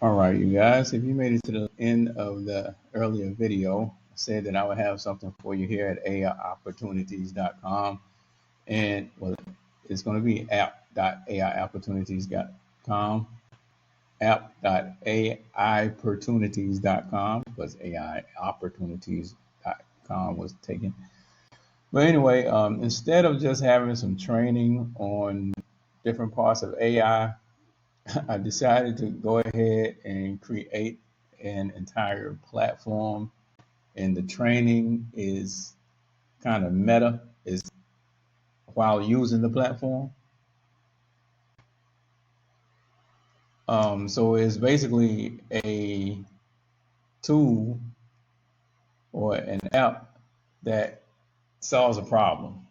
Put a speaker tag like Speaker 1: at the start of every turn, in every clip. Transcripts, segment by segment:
Speaker 1: All right, you guys, if you made it to the end of the earlier video, I said that I would have something for you here at aiopportunities.com. And well, it's going to be app.aiopportunities.com, app.aiopportunities.com, because aiopportunities.com was taken. But anyway, instead of just having some training on different parts of AI, I decided to go ahead and create an entire platform, and the training is kind of meta, is while using the platform. So it's basically a tool or an app that solves a problem.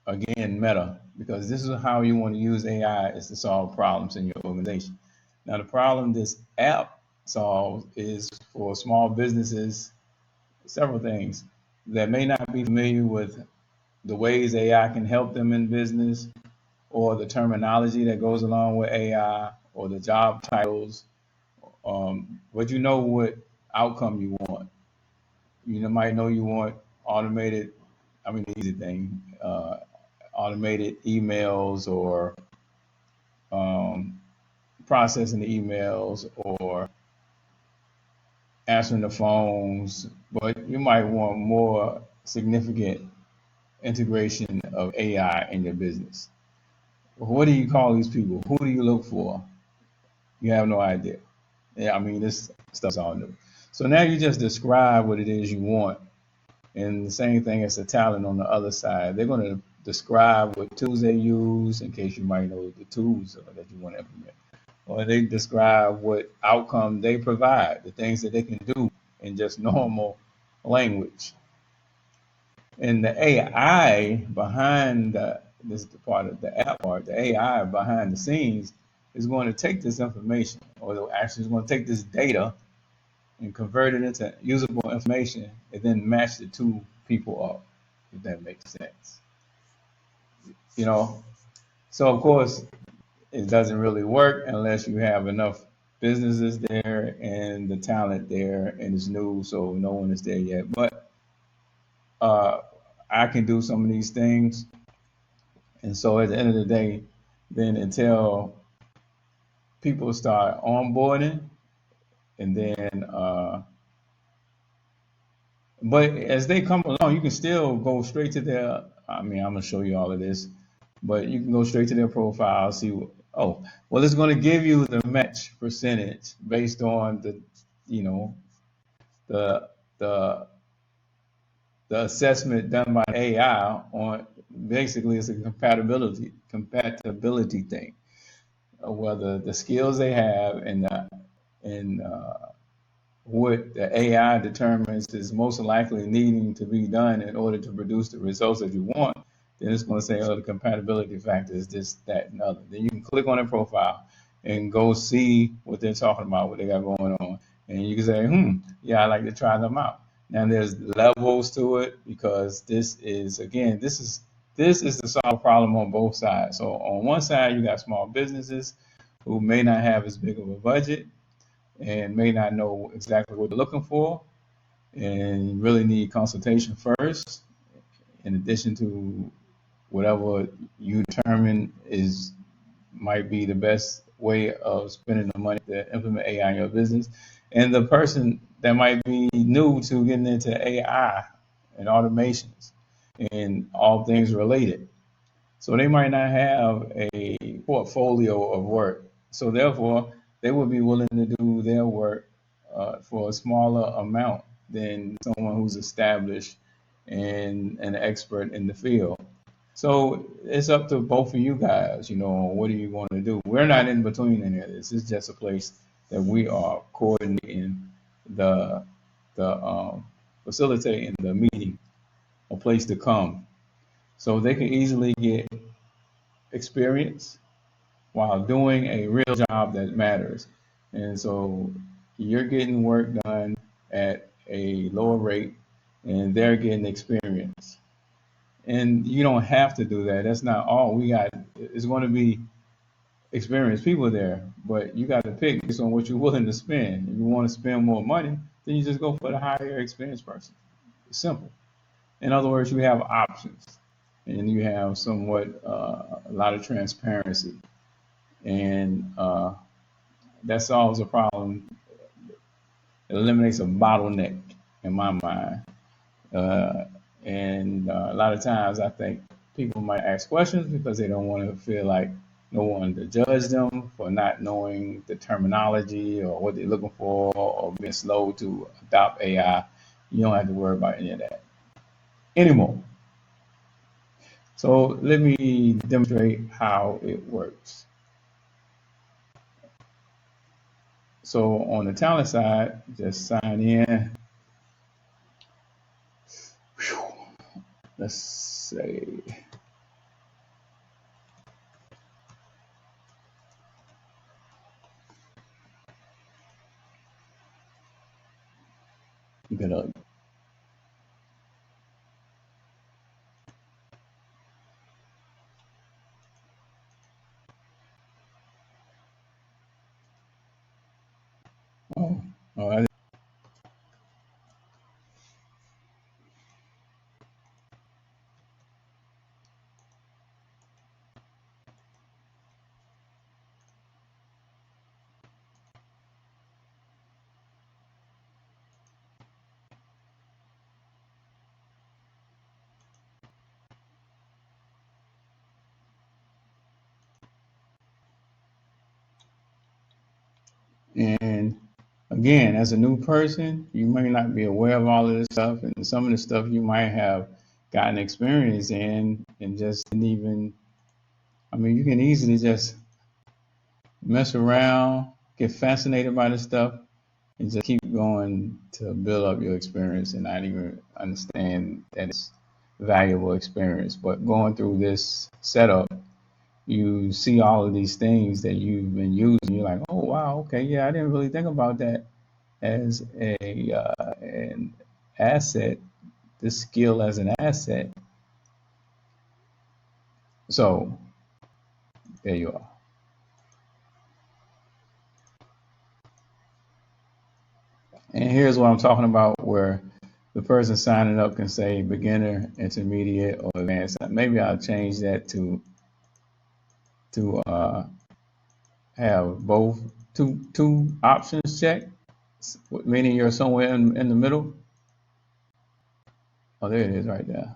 Speaker 1: Again, meta, because this is how you want to use AI, is to solve problems in your organization. Now, the problem this app solves is for small businesses, several things that may not be familiar with the ways AI can help them in business, or the terminology that goes along with AI, or the job titles. But you know what outcome you want. Might know you want automated, I mean, the easy thing, automated emails, or um, processing the emails, or answering the phones, but you might want more significant integration of AI in your business. What do you call these people? Who do you look for? You have no idea. Yeah, I mean, this stuff's all new. So now you just describe what it is you want. And the same thing as the talent on the other side. They're going to describe what tools they use, in case you might know the tools that you want to implement. Or they describe what outcome they provide, the things that they can do in just normal language. And the AI behind this is the part of the app part, the AI behind the scenes is going to take this information, or actually is going to take this data and convert it into usable information, and then match the two people up, if that makes sense. You know, so of course it doesn't really work unless you have enough businesses there and the talent there, and it's new, so no one is there yet. But uh, I can do some of these things, and so at the end of the day, then until people start onboarding, and then but as they come along, you can still go straight to their. I mean, I'm gonna show you all of this, but you can go straight to their profile, see. Oh, well, it's going to give you the match percentage based on the, you know, the the the assessment done by AI on. Basically, it's a compatibility thing, whether the skills they have and what the AI determines is most likely needing to be done in order to produce the results that you want, then it's going to say, oh, the compatibility factor is this, that, and other. Then you can click on their profile and go see what they're talking about, what they got going on. And you can say, yeah, I'd like to try them out. Now there's levels to it, because this is, again, this is to solve a problem on both sides. So on one side, you got small businesses who may not have as big of a budget and may not know exactly what they're looking for, and really need consultation first, in addition to whatever you determine is might be the best way of spending the money to implement AI in your business. And the person that might be new to getting into AI and automations and all things related. So they might not have a portfolio of work. So therefore, they would be willing to do their work for a smaller amount than someone who's established and an expert in the field. So it's up to both of you guys, what do you want to do? We're not in between any of this. It's just a place that we are coordinating the facilitating the meeting, a place to come. So they can easily get experience while doing a real job that matters. And so you're getting work done at a lower rate, and they're getting experience. And you don't have to do that. That's not all. We got, it's going to be experienced people there, but you got to pick based on what you're willing to spend. If you want to spend more money, then you just go for the higher experienced person. It's simple. In other words, you have options, and you have somewhat a lot of transparency, and that solves a problem. It eliminates a bottleneck in my mind. Uh, and a lot of times, I think people might ask questions because they don't want to feel like no one to judge them for not knowing the terminology or what they're looking for or being slow to adopt AI. You don't have to worry about any of that anymore. So let me demonstrate how it works. So on the talent side, just sign in. Let's say you gotta. Oh, oh, and again, as a new person, you may not be aware of all of this stuff, and some of the stuff you might have gotten experience in and just didn't even. I mean, you can easily just mess around, get fascinated by this stuff, and just keep going to build up your experience and not even understand that it's valuable experience. But going through this setup, you see all of these things that you've been using. You're like, oh wow, okay, yeah, I didn't really think about that as an asset. This skill as an asset. So there you are. And here's what I'm talking about, where the person signing up can say beginner, intermediate, or advanced. Maybe I'll change that to have both two options checked, meaning you're somewhere in the middle. Oh, there it is right there.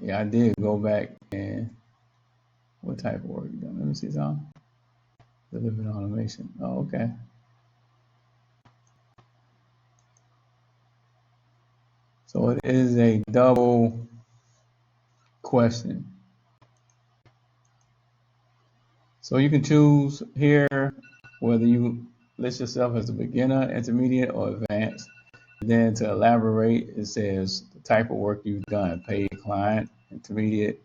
Speaker 1: Yeah, I did go back and what type of work you done? Let me see some. Delivered automation. Oh, okay. So it is a double question. So you can choose here whether you list yourself as a beginner, intermediate, or advanced. Then to elaborate, it says the type of work you've done: paid client, intermediate,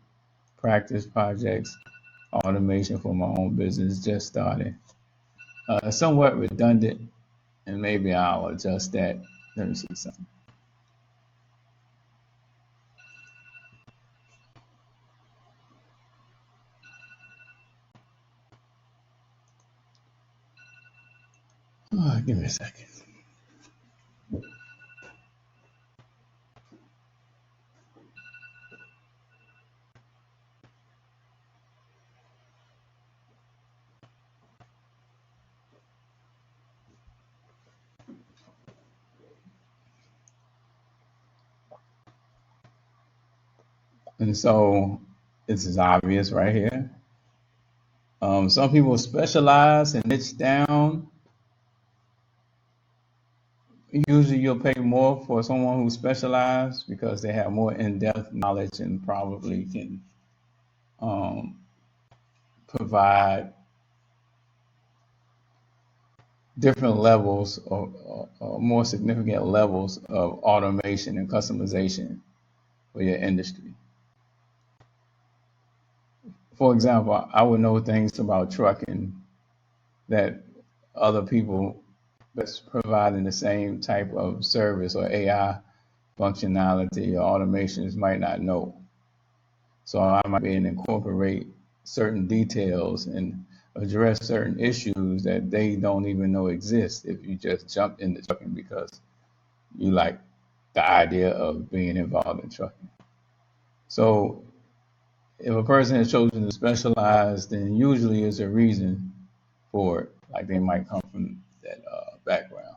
Speaker 1: practice projects, automation for my own business, just starting. Somewhat redundant, and maybe I'll adjust that. Let me see something. Oh, give me a second. And so this is obvious right here. Some people specialize and niche down. Usually you'll pay more for someone who specializes because they have more in-depth knowledge and probably can um, provide different levels or more significant levels of automation and customization for your industry. For example, I would know things about trucking that other people that's providing the same type of service or AI functionality or automations might not know. So I might be able to incorporate certain details and address certain issues that they don't even know exist if you just jump into trucking because you like the idea of being involved in trucking. So if a person has chosen to specialize, then usually there's a reason for it. Like they might come from that background.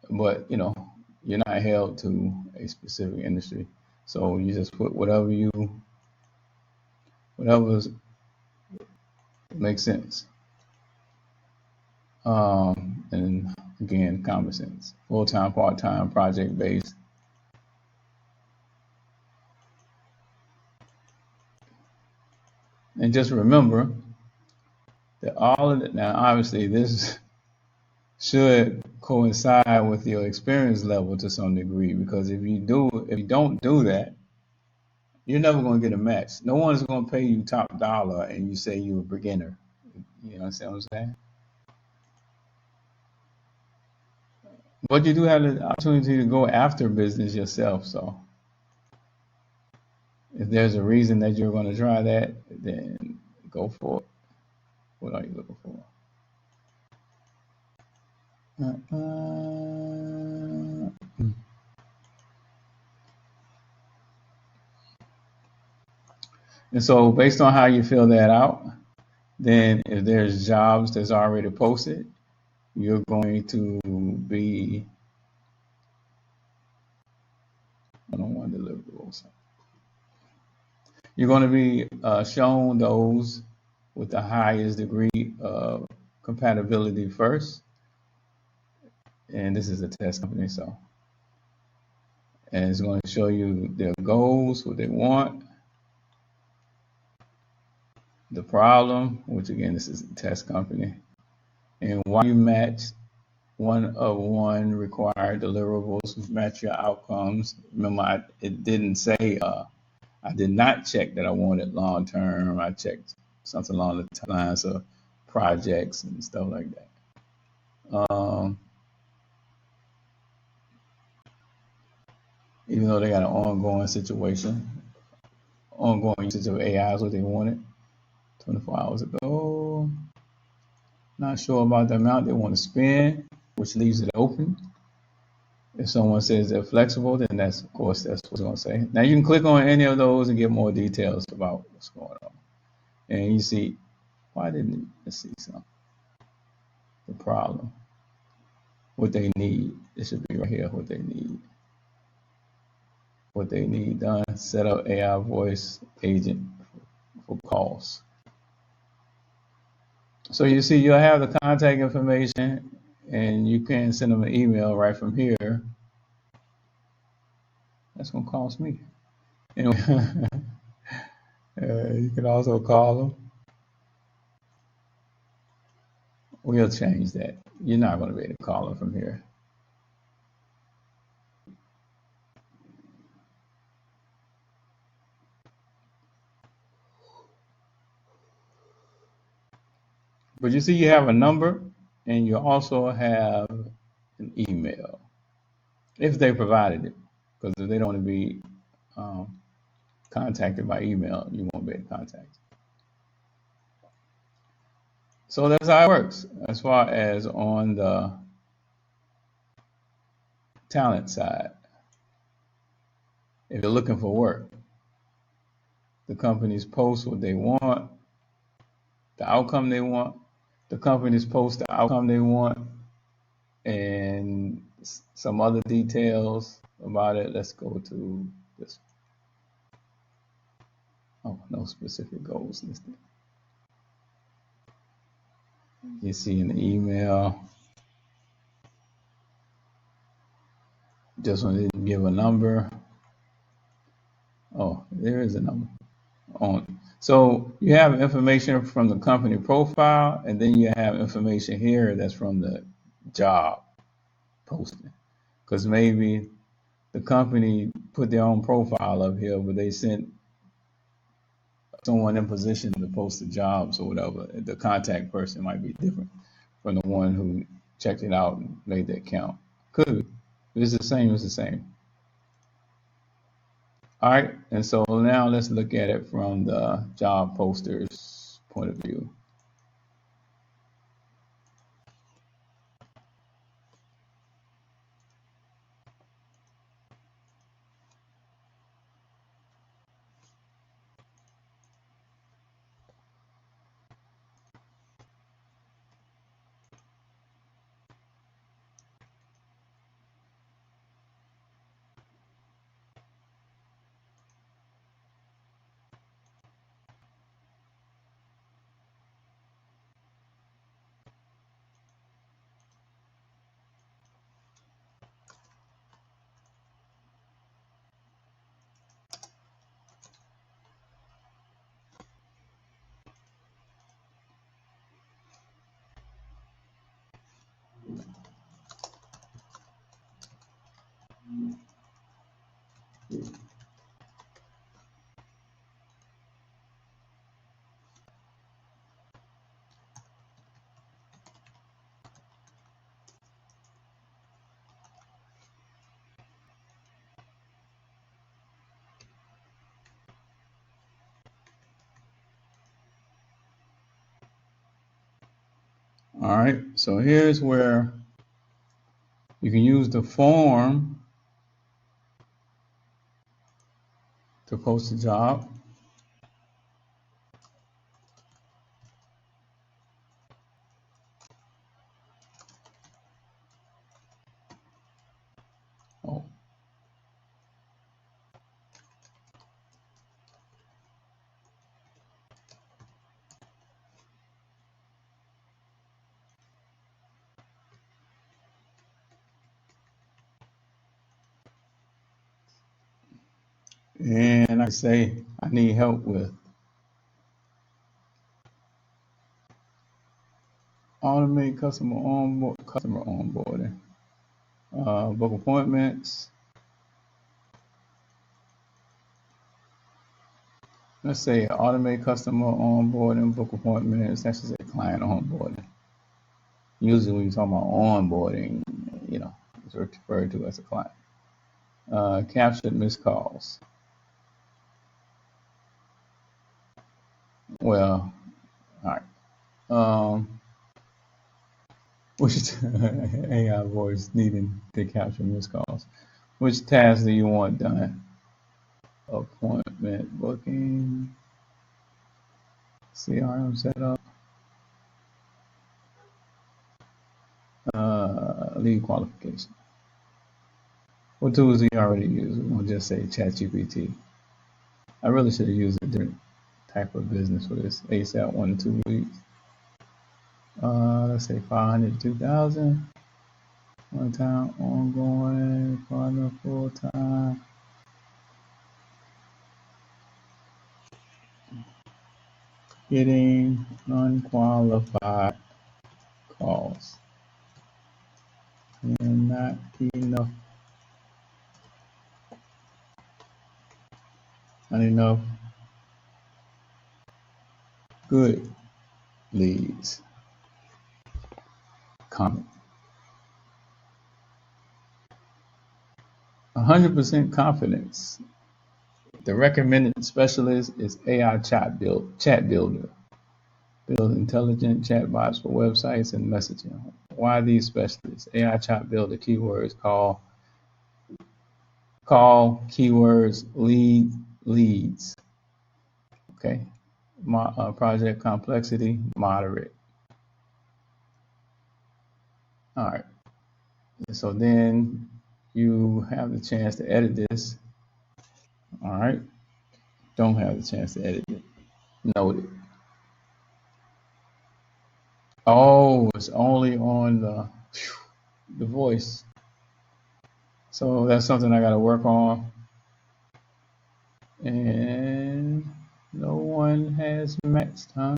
Speaker 1: But, you're not held to a specific industry. So you just put whatever makes sense. And again, common sense. Full-time, part-time, project-based. And just remember that all of it, now obviously this should coincide with your experience level to some degree, because if you don't do that, you're never going to get a match. No one's going to pay you top dollar and you say you're a beginner. You understand what I'm saying? But you do have the opportunity to go after business yourself. So if there's a reason that you're going to try that, then go for it. What are you looking for? And so based on how you fill that out, then if there's jobs that's already posted, you're going to be one-on-one deliverables. You're going to be shown those with the highest degree of compatibility first. And this is a test company, so. And it's going to show you their goals, what they want, the problem, which again, this is a test company, and why you match one of one required deliverables, match your outcomes. Remember, it didn't say, I did not check that I wanted long term. I checked something along the lines of projects and stuff like that. Even though they got an ongoing situation, ongoing usage of AI is what they wanted 24 hours ago. Not sure about the amount they want to spend, which leaves it open. If someone says they're flexible, then that's what it's going to say. Now you can click on any of those and get more details about what's going on. And you see, let's see something. The problem. What they need. It should be right here, what they need. What they need done, set up AI voice agent for calls. So you see, you'll have the contact information and you can send them an email right from here. That's going to cost me. Anyway, you can also call them. We'll change that. You're not going to be able to call them from here. But you see, you have a number and you also have an email, if they provided it. Because if they don't want to be contacted by email, you won't be able to contact. So that's how it works as far as on the talent side. If you're looking for work, the companies post what they want, the outcome they want. The companies post the outcome they want and some other details about it. Let's go to this. Oh, no specific goals listed. You see in the email, this one didn't give a number. Oh, there is a number on. So you have information from the company profile, and then you have information here that's from the job posting. Because maybe the company put their own profile up here, but they sent someone in position to post the jobs or whatever. The contact person might be different from the one who checked it out and made the account. Could be. If it's the same, it's the same. All right, and so now let's look at it from the job poster's point of view. All right, so here's where you can use the form to post a job. Oh. And I say I need help with automate customer onboarding, book appointments. Let's say automate customer onboarding, book appointments. That's just a client onboarding. Usually when you talk about onboarding, it's referred to as a client. Captured missed calls. Well, all right. Which AI voice needing to capture missed calls. Which task do you want done? Appointment booking, CRM setup, lead qualification. What tools do you already use? We'll just say ChatGPT. I really should have used a different type of business for this. ASAP 1 to 2 weeks. Let's say 500 to 2,000. One time ongoing, partner full time. Getting unqualified calls. And not enough good leads. Comment. 100% confidence. The recommended specialist is AI chat builder. Build intelligent chatbots for websites and messaging. Why these specialists? AI chat builder keywords call keywords leads. Okay. Project complexity moderate. All right. So then you have the chance to edit this. All right. Don't have the chance to edit it. Noted. Oh, it's only on the voice. So that's something I got to work on. And no one has matched, huh?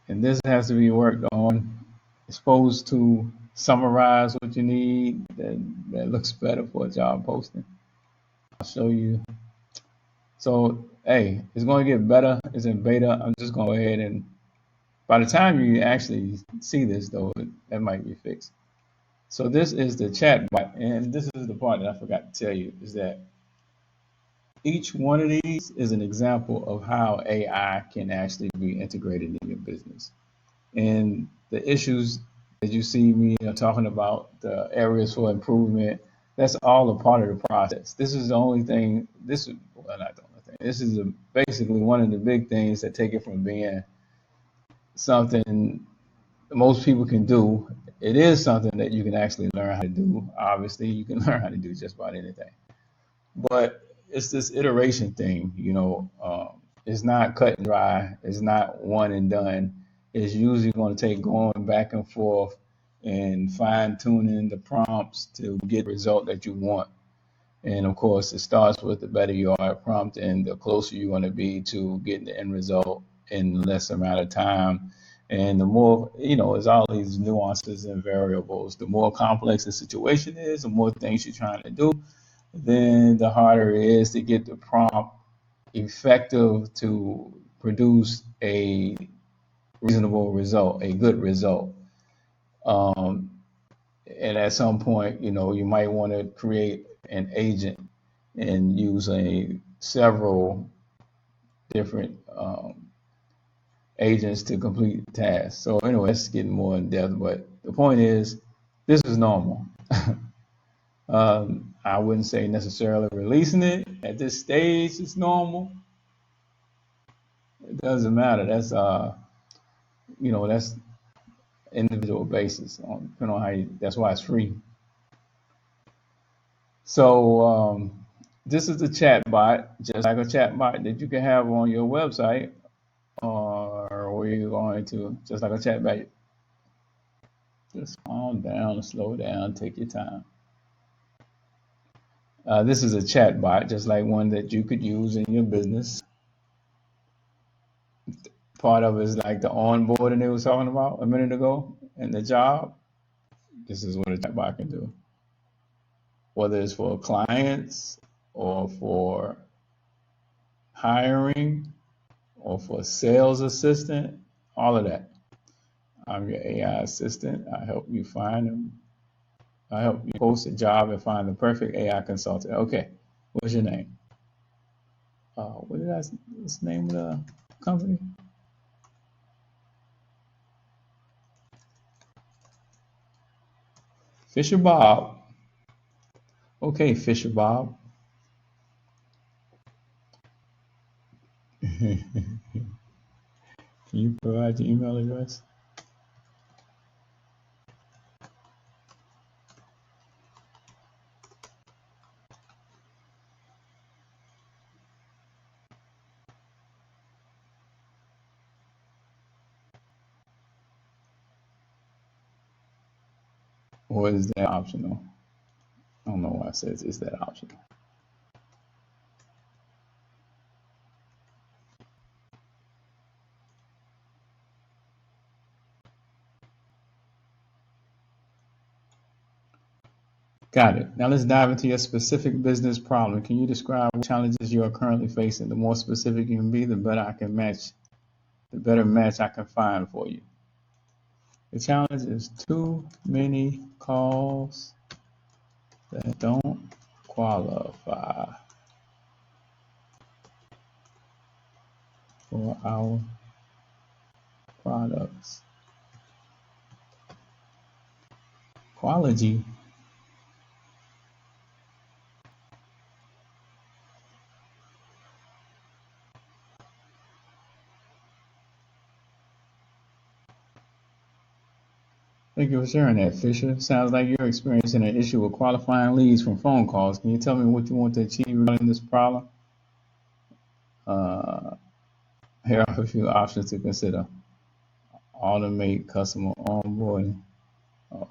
Speaker 1: And this has to be worked on. It's supposed to summarize what you need that looks better for a job posting. I'll show you. So, hey, it's going to get better. It's in beta. I'm just going to go ahead and, by the time you actually see this, though, that might be fixed. So this is the chat bot, and this is the part that I forgot to tell you, is that each one of these is an example of how AI can actually be integrated in your business. And the issues that you see me talking about, the areas for improvement, that's all a part of the process. This is the only thing, not the only thing, this is basically one of the big things that take it from being something most people can do. It is something that you can actually learn how to do. Obviously, you can learn how to do just about anything. But it's this iteration thing, it's not cut and dry. It's not one and done. It's usually going to take going back and forth and fine tuning the prompts to get the result that you want. And of course, it starts with the better you are at prompt and the closer you're going to be to getting the end result in less amount of time. And the more, it's all these nuances and variables. The more complex the situation is, the more things you're trying to do, then the harder it is to get the prompt effective to produce a reasonable result, a good result. And at some point, you might want to create an agent and use several different agents to complete tasks. So anyway, it's getting more in depth, but the point is, this is normal. I wouldn't say necessarily releasing it at this stage is normal. It doesn't matter. That's that's individual basis depending on how you. That's why it's free. So this is a chat bot, just like a chat bot that you can have on your website, or where you're going to, just like a chat bot. Just calm down, slow down, take your time. This is a chat bot, just like one that you could use in your business. Part of it is like the onboarding they was talking about a minute ago and the job. This is what a chat bot can do. Whether it's for clients or for hiring or for sales assistant, all of that. I'm your AI assistant. I help you find them. I help you post a job and find the perfect AI consultant. Okay, what's your name? What's the name of the company? Fisher Bob. Okay, Fisher Bob. Can you provide your email address? Or is that optional? I don't know why it says is that optional. Got it. Now let's dive into your specific business problem. Can you describe what challenges you are currently facing? The more specific you can be, the better I can match, the better match I can find for you. The challenge is too many calls that don't qualify for our products. Quality. Thank you for sharing that, Fisher. Sounds like you're experiencing an issue with qualifying leads from phone calls. Can you tell me what you want to achieve regarding this problem? Uh, Here are a few options to consider. Automate customer onboarding. Oh,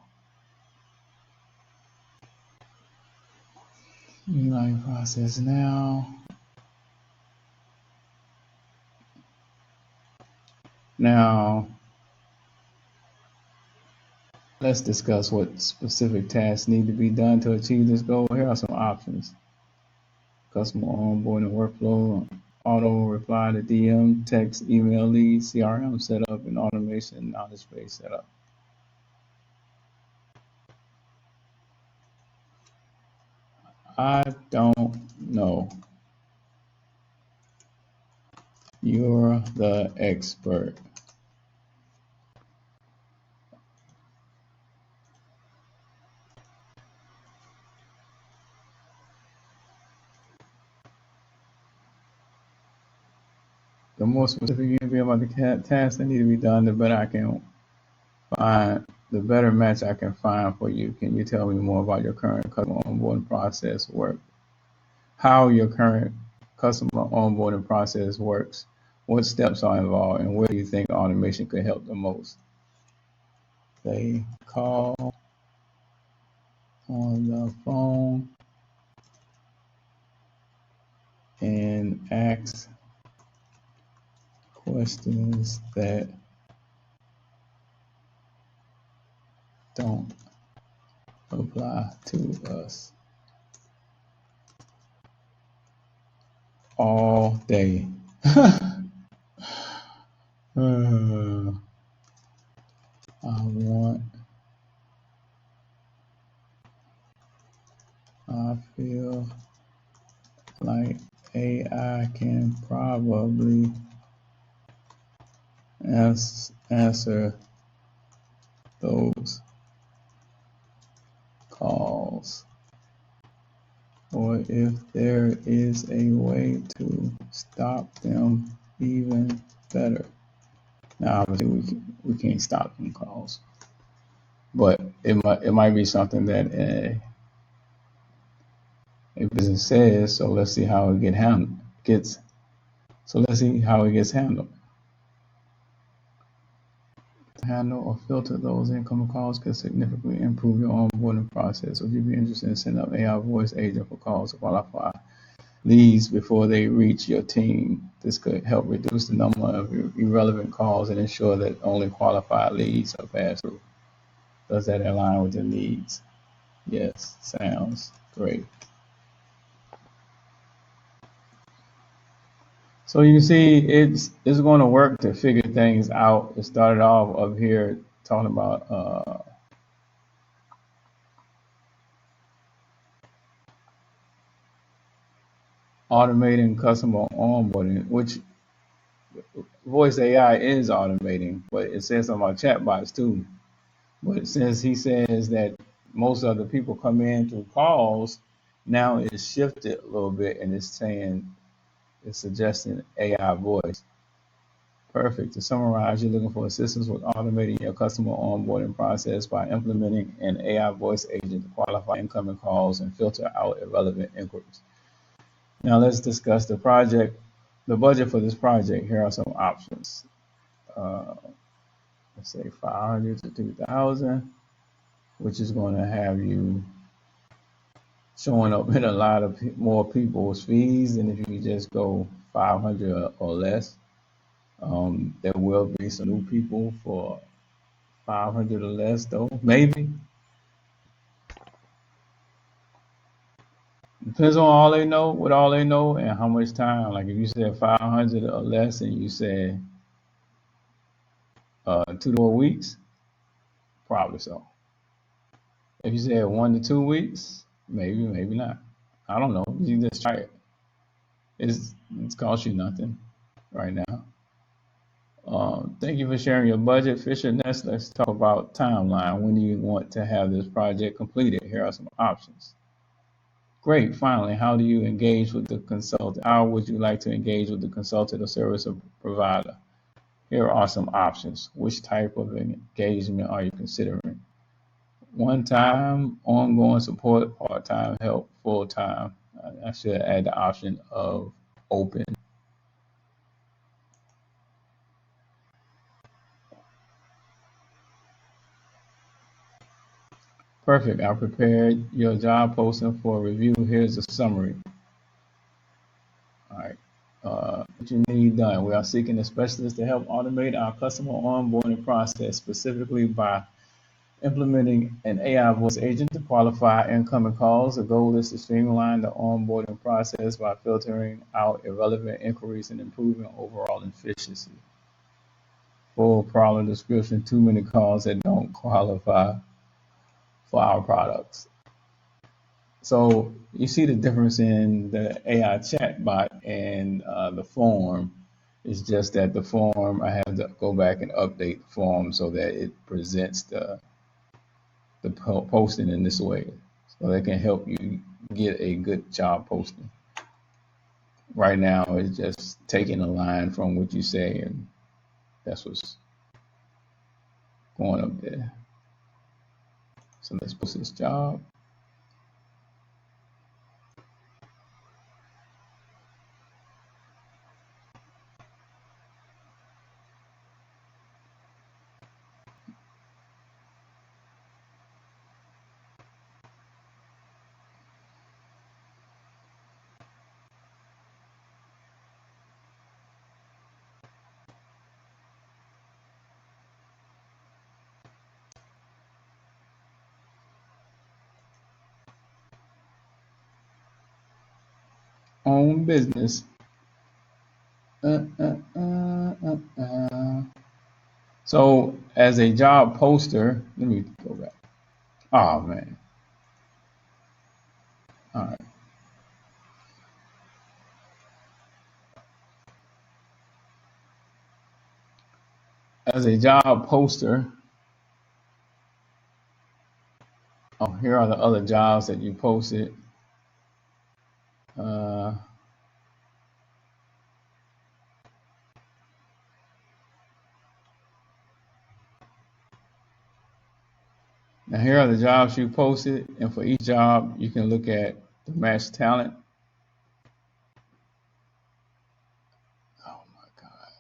Speaker 1: Inline process now. Now, let's discuss what specific tasks need to be done to achieve this goal. Here are some options. Customer onboarding workflow, auto reply to DM, text, email leads, CRM setup, and automation knowledge base setup. I don't know. You're the expert. The more specific you can be about the tasks that need to be done, the better I can find, the better match I can find for you. Can you tell me more about your current customer onboarding process work? How your current customer onboarding process works? What steps are involved, and where do you think automation could help the most? They call on the phone and ask questions that don't apply to us all day. I feel like AI can probably answer those calls, or if there is a way to stop them, even better. Now, obviously, we can't stop them calls, but it might be something that a business says. So let's see how it gets. So let's see how it gets handled. To handle or filter those incoming calls could significantly improve your onboarding process. So if you'd be interested in setting up AI voice agent for calls to qualify leads before they reach your team, this could help reduce the number of irrelevant calls and ensure that only qualified leads are passed through. Does that align with the needs? Yes, sounds great. So you see, it's going to work to figure things out. It started off up here talking about automating customer onboarding, which voice AI is automating, but it says something about chatbots too. But since he says that most of the people come in through calls, now it's shifted a little bit and it's suggesting AI voice. Perfect. To summarize, you're looking for assistance with automating your customer onboarding process by implementing an AI voice agent to qualify incoming calls and filter out irrelevant inquiries. Now let's discuss the project, the budget for this project. Here are some options. Let's say 500 to 2,000, which is going to have you showing up in a lot of more people's fees than if you just go 500 or less. There will be some new people for 500 or less, though. Maybe. Depends on what all they know, and how much time. Like if you said 500 or less and you said 2 to 4 weeks, probably so. If you said 1 to 2 weeks, maybe not. I don't know. You just try it. It's cost you nothing right now. Thank you for sharing your budget, Fisher. Next, let's talk about timeline. When do you want to have this project completed? Here are some options. Great. Finally, how do you engage with the consultant? How would you like to engage with the consultant or service provider? Here are some options. Which type of engagement are you considering? One-time, ongoing support, part-time help, full-time. I should add the option of open. Perfect. I prepared your job posting for review. Here's a summary. All right. What you need done. We are seeking a specialist to help automate our customer onboarding process, specifically by implementing an AI voice agent to qualify incoming calls. The goal is to streamline the onboarding process by filtering out irrelevant inquiries and improving overall efficiency. Full problem description: too many calls that don't qualify for our products. So you see the difference in the AI chatbot and the form. It's just that the form, I have to go back and update the form so that it presents the posting in this way, so that can help you get a good job posting. Right now, it's just taking a line from what you say, and that's what's going up there. So let's post this job. Own business. So as a job poster, let me go back. Oh man. All right. as a job poster, oh, here are the other jobs that you posted. Uh, Now here are the jobs you posted, and for each job, you can look at the match talent. Oh my God.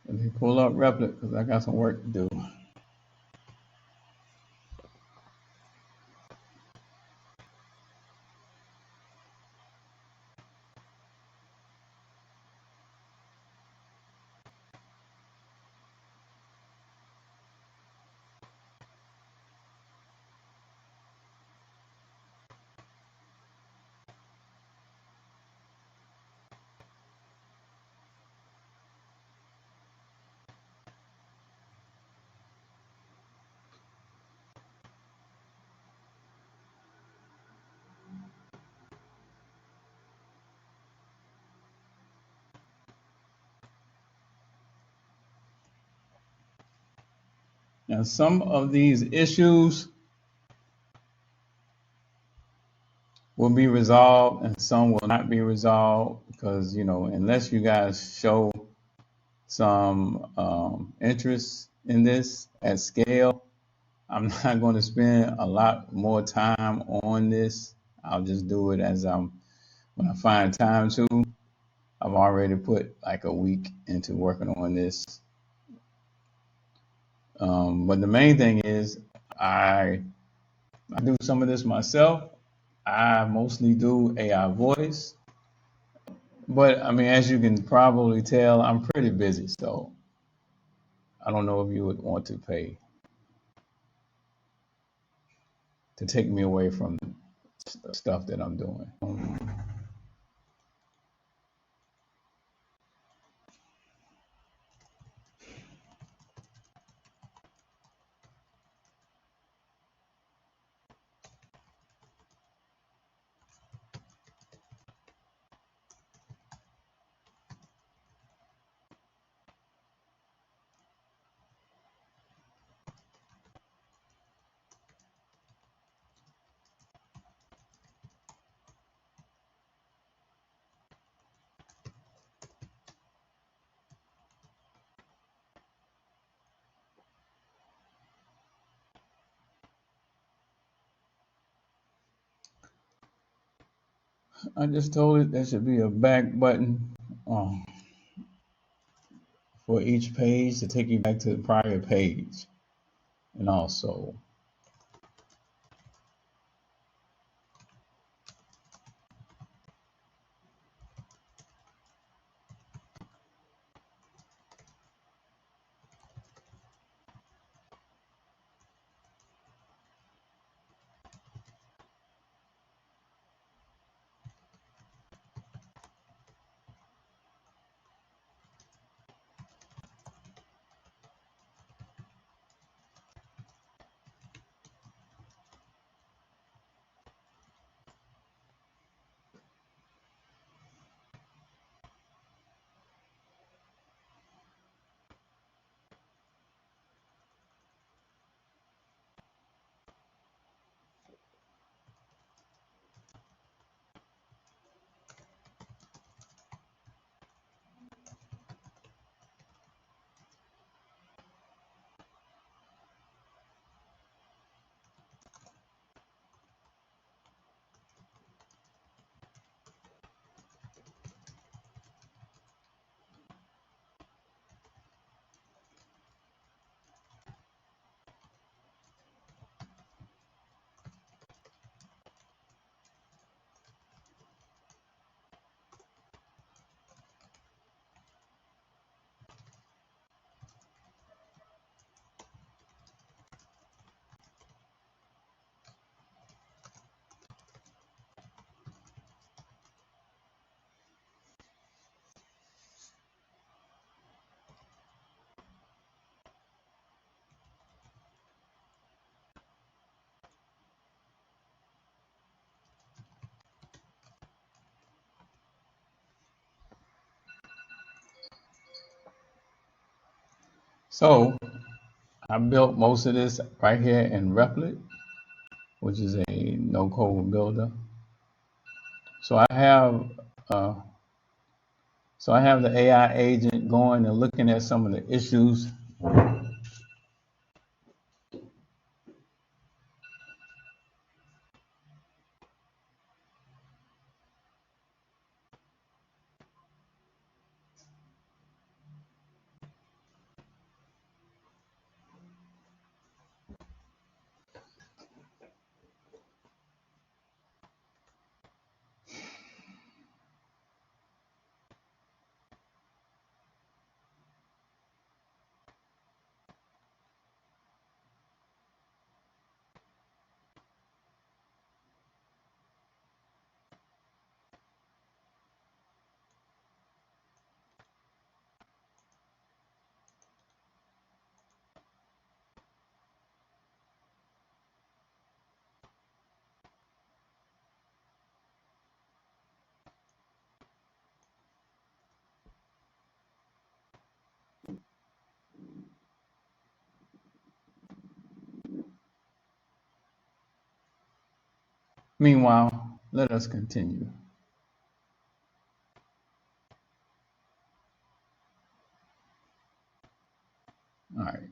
Speaker 1: Let me pull up Replit because I got some work to do. Now, some of these issues will be resolved and some will not be resolved because, unless you guys show some interest in this at scale, I'm not going to spend a lot more time on this. I'll just do it when I find time to. I've already put like a week into working on this. But the main thing is I do some of this myself. I mostly do AI voice. But I mean, as you can probably tell, I'm pretty busy. So I don't know if you would want to pay to take me away from the stuff that I'm doing. I just told it there should be a back button for each page to take you back to the prior page. And also, So I built most of this right here in Replit, which is a no-code builder. So I have uh, the AI agent going and looking at some of the issues. Meanwhile, let us continue. All right.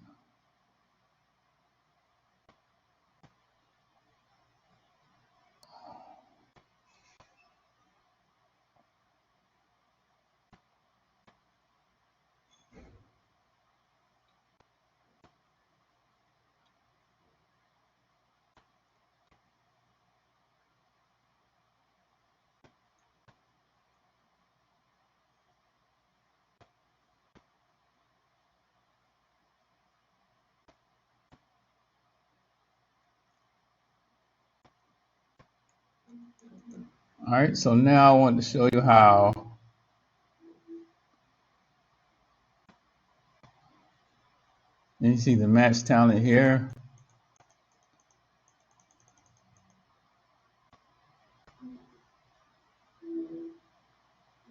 Speaker 1: All right. So now I want to show you how. And you see the match talent here.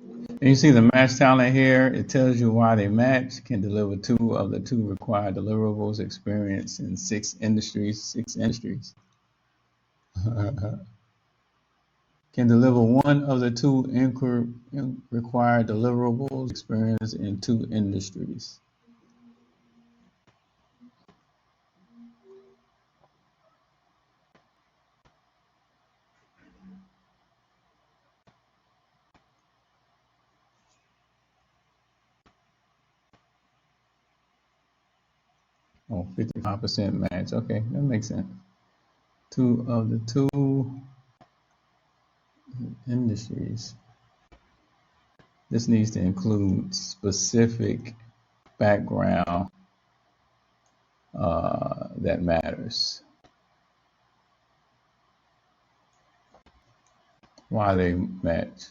Speaker 1: And you see the match talent here. It tells you why they match. Can deliver 2 of the 2 required deliverables. Experience in 6 industries. 6 industries. Can deliver 1 of the 2 required deliverables. Experience in 2 industries. Oh, 55% match. Okay, that makes sense. 2 of the 2 industries. This needs to include specific background that matters. Why they match.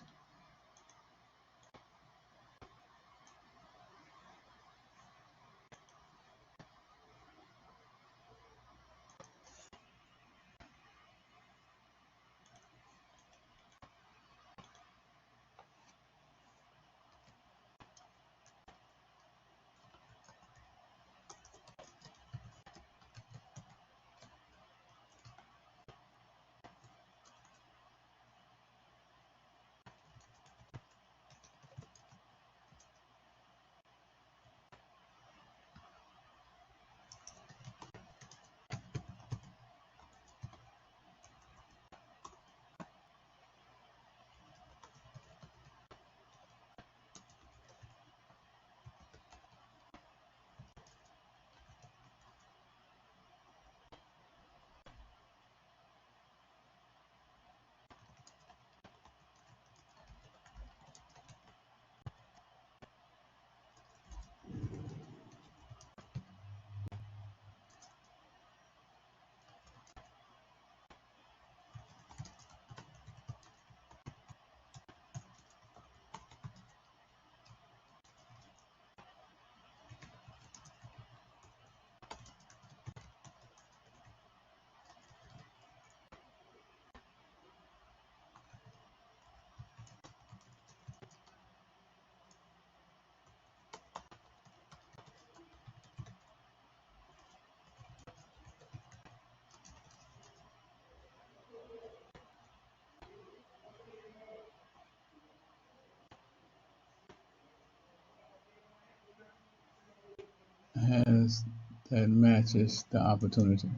Speaker 1: has that matches the opportunity.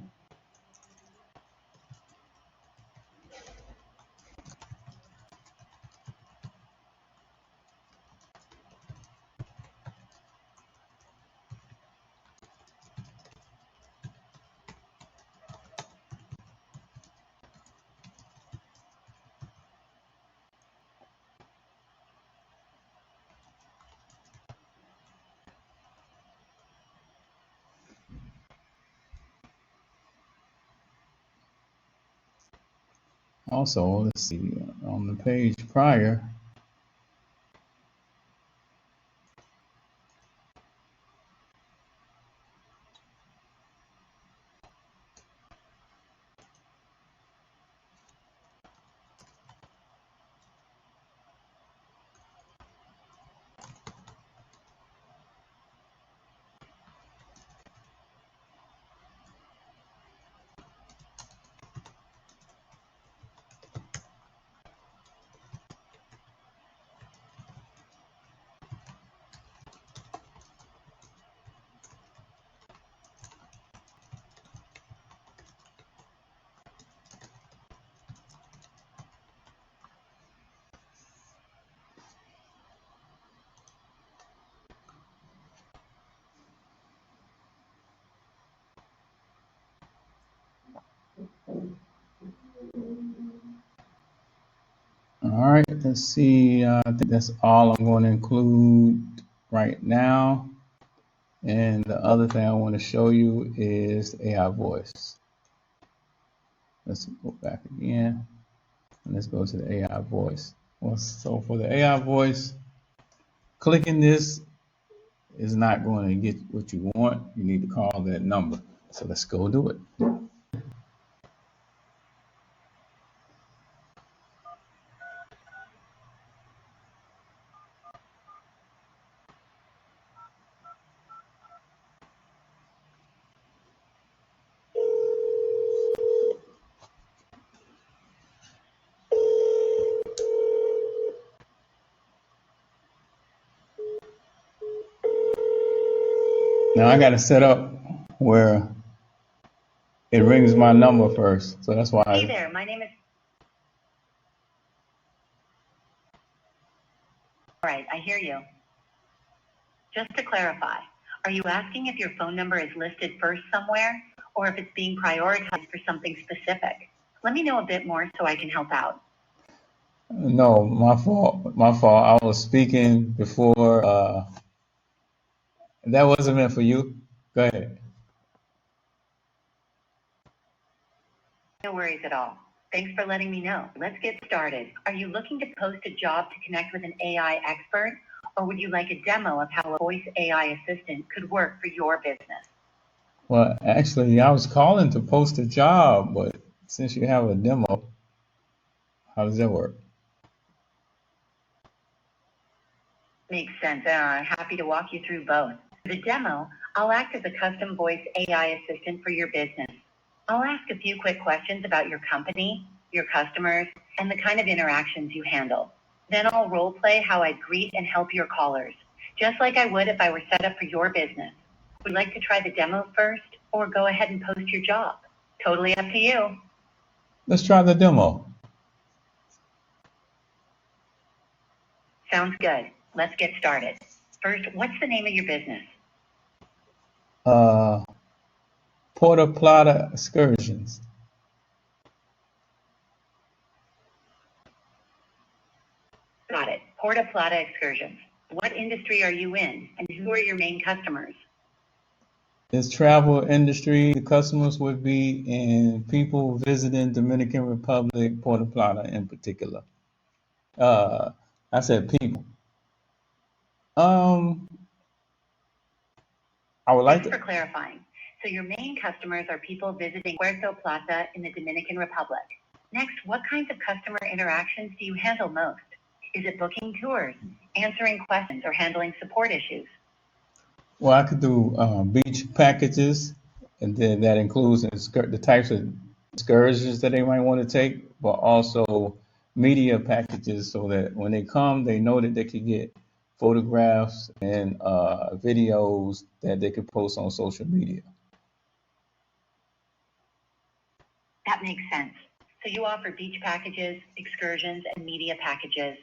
Speaker 1: Also, let's see, on the page prior, all right, let's see. I think that's all I'm going to include right now. And the other thing I want to show you is the AI voice. Let's go back again. And let's go to the AI voice. Well, so for the AI voice, clicking this is not going to get what you want. You need to call that number. So let's go do it. Now I got to set up where it rings my number first. So that's why.
Speaker 2: Hey there, my name is. All right, I hear you. Just to clarify, are you asking if your phone number is listed first somewhere or if it's being prioritized for something specific? Let me know a bit more so I can help out.
Speaker 1: No, my fault. My fault. I was speaking before. That wasn't meant for you. Go ahead.
Speaker 2: No worries at all. Thanks for letting me know. Let's get started. Are you looking to post a job to connect with an AI expert, or would you like a demo of how a voice AI assistant could work for your business?
Speaker 1: Well, actually, I was calling to post a job, but since you have a demo, how does that work?
Speaker 2: Makes sense. Happy to walk you through both. For the demo, I'll act as a custom voice AI assistant for your business. I'll ask a few quick questions about your company, your customers, and the kind of interactions you handle. Then I'll role play how I greet and help your callers, just like I would if I were set up for your business. Would you like to try the demo first, or go ahead and post your job? Totally up to you.
Speaker 1: Let's try the demo.
Speaker 2: Sounds good. Let's get started. First, what's the name of your business?
Speaker 1: Puerto Plata Excursions.
Speaker 2: Got it. Puerto Plata Excursions. What industry are you in, and who are your main customers?
Speaker 1: It's travel industry. The customers would be in people visiting Dominican Republic, Puerto Plata in particular. I said people. I would like
Speaker 2: Thanks
Speaker 1: to.
Speaker 2: for clarifying. So your main customers are people visiting Puerto Plata in the Dominican Republic. Next, what kinds of customer interactions do you handle most? Is it booking tours, answering questions, or handling support issues?
Speaker 1: Well, I could do beach packages, and then that includes the types of excursions that they might want to take, but also media packages so that when they come, they know that they can get photographs, and videos that they could post on social media.
Speaker 2: That makes sense. So you offer beach packages, excursions, and media packages,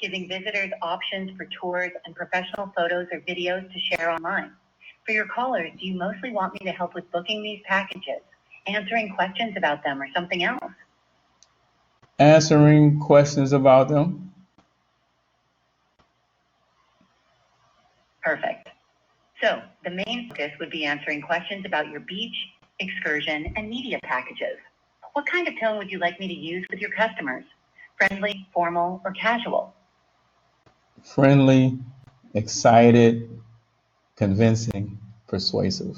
Speaker 2: giving visitors options for tours and professional photos or videos to share online. For your callers, do you mostly want me to help with booking these packages, answering questions about them, or something else?
Speaker 1: Answering questions about them.
Speaker 2: Perfect. So the main focus would be answering questions about your beach, excursion, and media packages. What kind of tone would you like me to use with your customers? Friendly, formal, or casual?
Speaker 1: Friendly, excited, convincing, persuasive.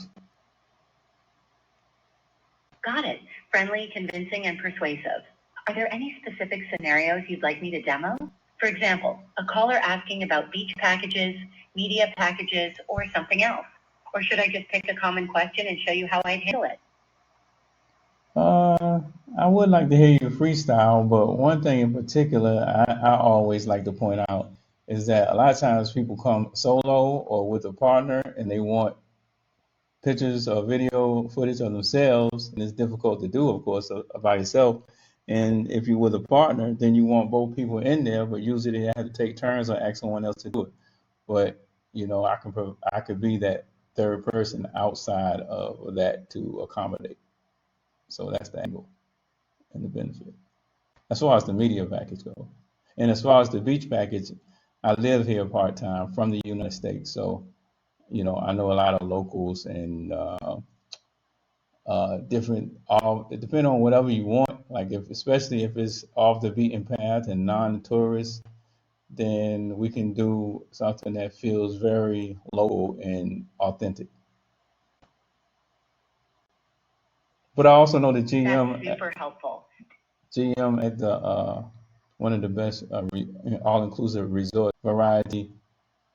Speaker 2: Got it. Friendly, convincing, and persuasive. Are there any specific scenarios you'd like me to demo? For example, a caller asking about beach packages, media packages, or something else? Or should I just pick a common question and show you how I'd handle it?
Speaker 1: I would like to hear you freestyle, but one thing in particular I always like to point out is that a lot of times people come solo or with a partner and they want pictures or video footage of themselves, and it's difficult to do, of course, by yourself. And if you're with a partner, then you want both people in there, but usually they have to take turns or ask someone else to do it. But I could be that third person outside of that to accommodate. So that's the angle and the benefit. As far as the media package goes, and as far as the beach package, I live here part time from the United States, so I know a lot of locals and different. All it depends on whatever you want. Like especially if it's off the beaten path and non-tourist, then we can do something that feels very local and authentic. But I also know the
Speaker 2: That's super helpful.
Speaker 1: GM at the one of the best all-inclusive resort variety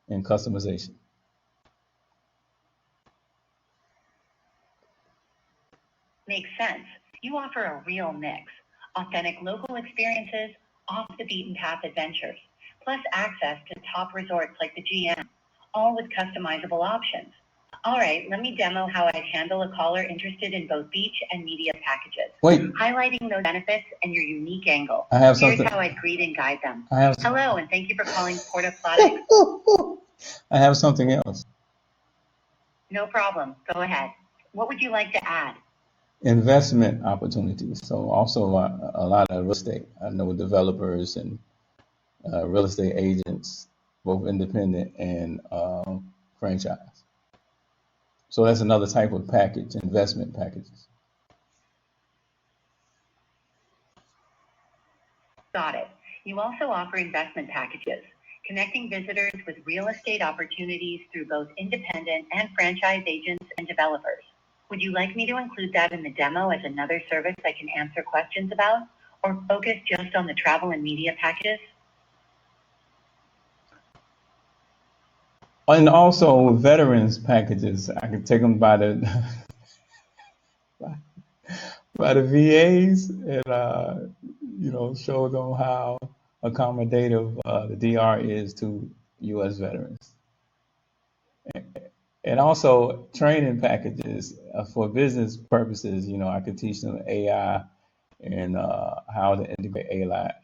Speaker 1: and customization.
Speaker 2: Makes sense. You offer a real mix, authentic local experiences, off the beaten path adventures, plus access to top resorts like the GM, all with customizable options. All right, let me demo how I'd handle a caller interested in both beach and media packages,
Speaker 1: Wait,
Speaker 2: highlighting those benefits and your unique angle.
Speaker 1: I have
Speaker 2: Here's
Speaker 1: something.
Speaker 2: how I'd greet and guide them.
Speaker 1: I have.
Speaker 2: Hello, and thank you for calling Porta Plata.
Speaker 1: I have something else.
Speaker 2: No problem. Go ahead. What would you like to add?
Speaker 1: Investment opportunities. So also a lot of real estate. I know developers and real estate agents, both independent and franchise. So that's another type of package, investment packages.
Speaker 2: Got it. You also offer investment packages, connecting visitors with real estate opportunities through both independent and franchise agents and developers. Would you like me to include that in the demo as another service I can answer questions about, or focus just on the travel and media packages?
Speaker 1: And also veterans packages. I can take them by the by the VAs and show them how accommodative the DR is to U.S. veterans. And also training packages for business purposes. I could teach them AI and how to integrate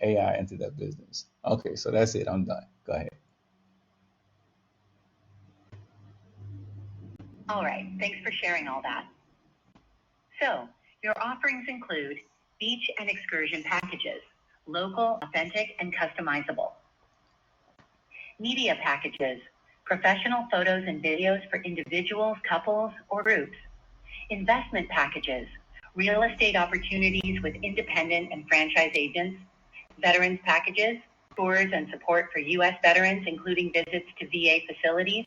Speaker 1: AI into their business. Okay, so that's it. I'm done. Go ahead.
Speaker 2: All right, thanks for sharing all that. So, your offerings include beach and excursion packages, local, authentic, and customizable. Media packages, professional photos and videos for individuals, couples, or groups. Investment packages, real estate opportunities with independent and franchise agents. Veterans packages, tours and support for U.S. veterans, including visits to VA facilities.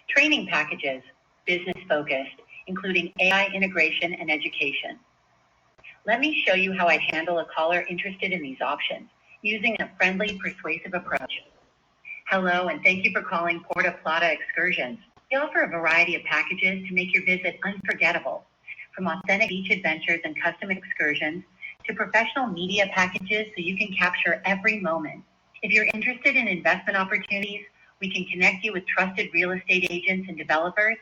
Speaker 2: Training packages, business focused, including AI integration and education. Let me show you how I'd handle a caller interested in these options using a friendly, persuasive approach. Hello, and thank you for calling Porta Plata Excursions. We offer a variety of packages to make your visit unforgettable, from authentic beach adventures and custom excursions to professional media packages so you can capture every moment. If you're interested in investment opportunities, We can connect you with trusted real estate agents and developers,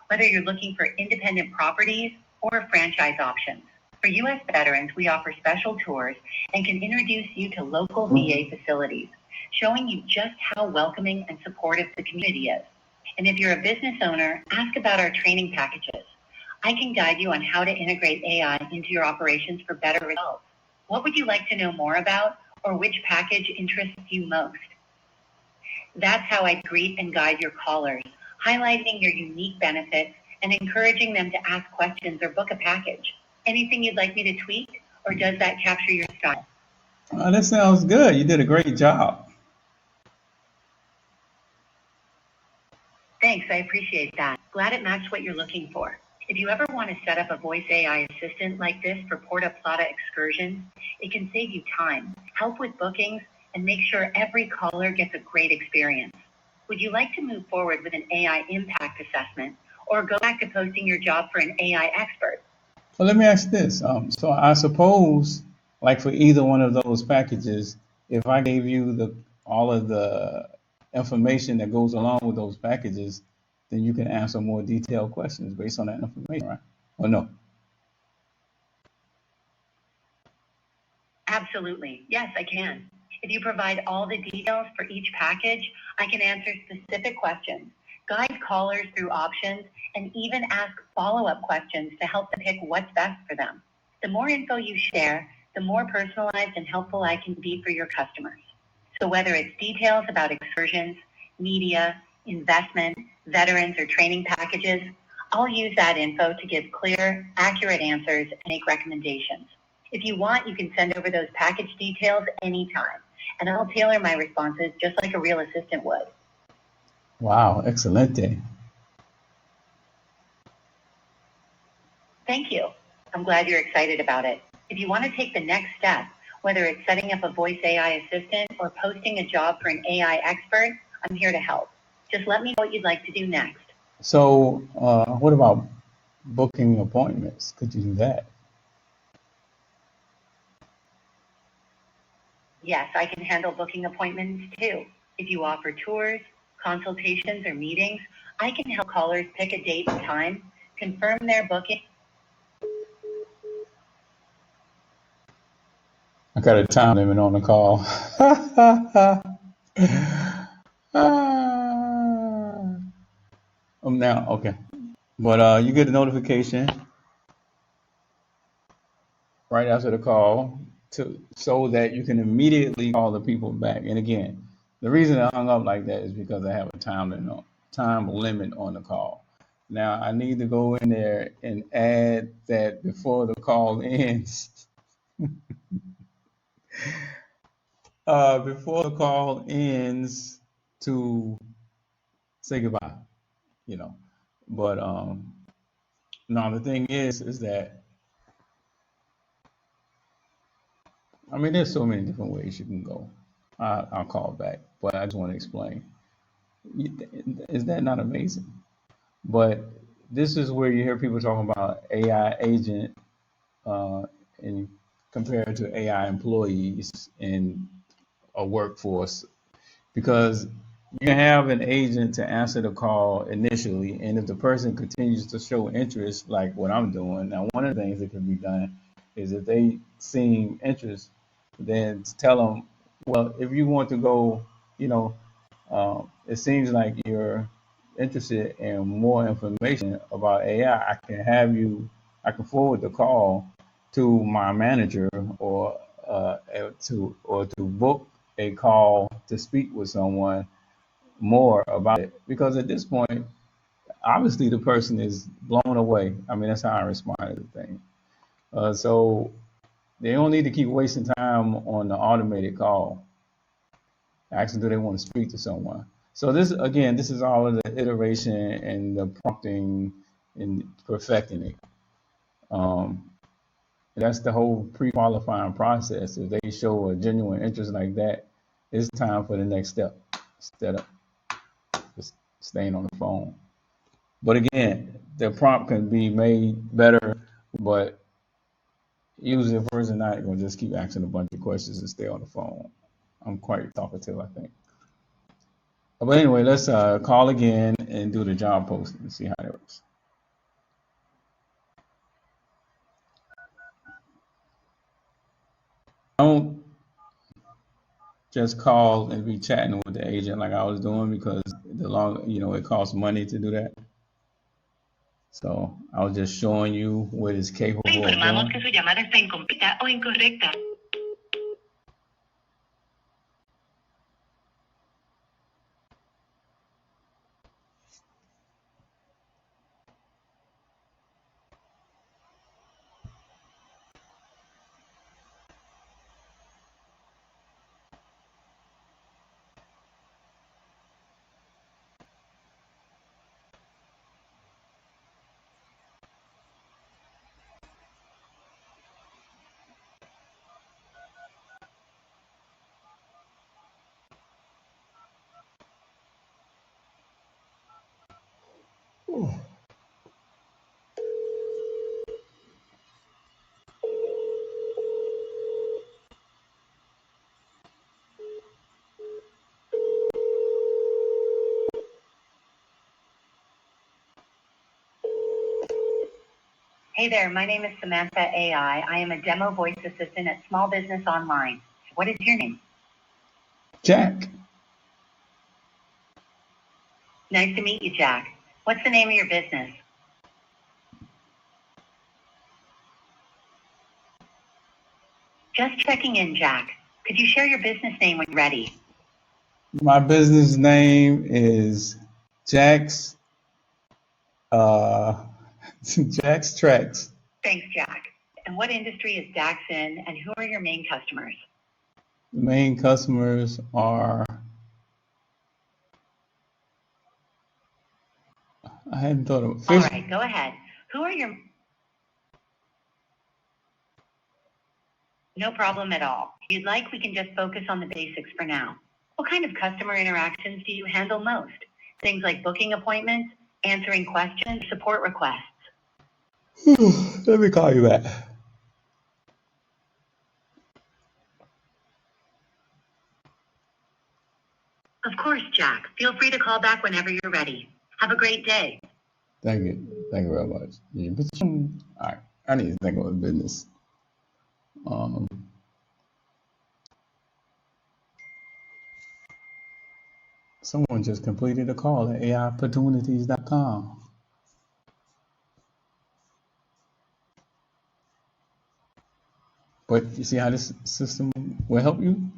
Speaker 2: whether you're looking for independent properties or franchise options. For U.S. veterans, we offer special tours and can introduce you to local VA facilities, showing you just how welcoming and supportive the community is. And if you're a business owner, ask about our training packages. I can guide you on how to integrate AI into your operations for better results. What would you like to know more about, or which package interests you most? That's how I greet and guide your callers, highlighting your unique benefits and encouraging them to ask questions or book a package. Anything you'd like me to tweak, or does that capture your style?
Speaker 1: That sounds good. You did a great job.
Speaker 2: Thanks, I appreciate that. Glad it matched what you're looking for. If you ever want to set up a voice AI assistant like this for Porta Plata excursions, it can save you time, help with bookings, and make sure every caller gets a great experience. Would you like to move forward with an AI impact assessment, or go back to posting your job for an AI expert?
Speaker 1: Well, let me ask this. So I suppose, like for either one of those packages, if I gave you all of the information that goes along with those packages, then you can answer more detailed questions based on that information, right? Or no?
Speaker 2: Absolutely. Yes, I can. If you provide all the details for each package, I can answer specific questions, guide callers through options, and even ask follow-up questions to help them pick what's best for them. The more info you share, the more personalized and helpful I can be for your customers. So whether it's details about excursions, media, investment, veterans, or training packages, I'll use that info to give clear, accurate answers and make recommendations. If you want, you can send over those package details anytime, and I'll tailor my responses just like a real assistant would.
Speaker 1: Wow, excelente.
Speaker 2: Thank you. I'm glad you're excited about it. If you want to take the next step, whether it's setting up a voice AI assistant or posting a job for an AI expert, I'm here to help. Just let me know what you'd like to do next.
Speaker 1: So what about booking appointments? Could you do that?
Speaker 2: Yes, I can handle booking appointments too. If you offer tours, consultations, or meetings, I can help callers pick a date and time, confirm their booking.
Speaker 1: I got a time limit on the call. Now, okay. But you get a notification right after the call so that you can immediately call the people back. And again, the reason I hung up like that is because I have a time limit on the call. Now I need to go in there and add that before the call ends. Before the call ends, to say goodbye, you know. But now the thing is that, I mean, there's so many different ways you can go. I'll call back, but I just want to explain. Is that not amazing? But this is where you hear people talking about AI agent and compared to AI employees in a workforce, because you can have an agent to answer the call initially, and if the person continues to show interest, like what I'm doing now, one of the things that can be done is if they seem interest, then tell them, well, if you want to go, you know, it seems like you're interested in more information about AI. I can forward the call to my manager, or to book a call to speak with someone more about it. Because at this point, obviously the person is blown away. I mean, that's how I respond to the thing. So they don't need to keep wasting time on the automated call. Actually, do they want to speak to someone? So this, again, this is all of the iteration and the prompting and perfecting it. That's the whole pre-qualifying process. If they show a genuine interest like that, it's time for the next step instead of just staying on the phone. But again, the prompt can be made better, but usually a person not going to just keep asking a bunch of questions and stay on the phone. I'm quite talkative, I think. But anyway, let's call again and do the job posting and see how that works. Don't just call and be chatting with the agent like I was doing, because it costs money to do that. So I was just showing you what it's capable of
Speaker 2: Informamos que
Speaker 1: doing.
Speaker 2: su llamada está incompleta o incorrecta. Hey there, my name is Samantha AI. I am a demo voice assistant at Small Business Online. What is your name?
Speaker 1: Jack.
Speaker 2: Nice to meet you, Jack. What's the name of your business? Just checking in, Jack. Could you share your business name when ready?
Speaker 1: My business name is Jack's Jack's Tracks.
Speaker 2: Thanks, Jack. And what industry is Dax in, and who are your main customers?
Speaker 1: The main customers are, I hadn't thought of
Speaker 2: All
Speaker 1: fish.
Speaker 2: right, go ahead. Who are your... No problem at all. If you'd like, we can just focus on the basics for now. What kind of customer interactions do you handle most? Things like booking appointments, answering questions, support requests.
Speaker 1: Let me call you back.
Speaker 2: Of course, Jack. Feel free to call back whenever you're ready. Have a great day.
Speaker 1: Thank you. Thank you very much. All right. I need to think about business. Someone just completed a call at AIopportunities.com. But you see how this system will help you?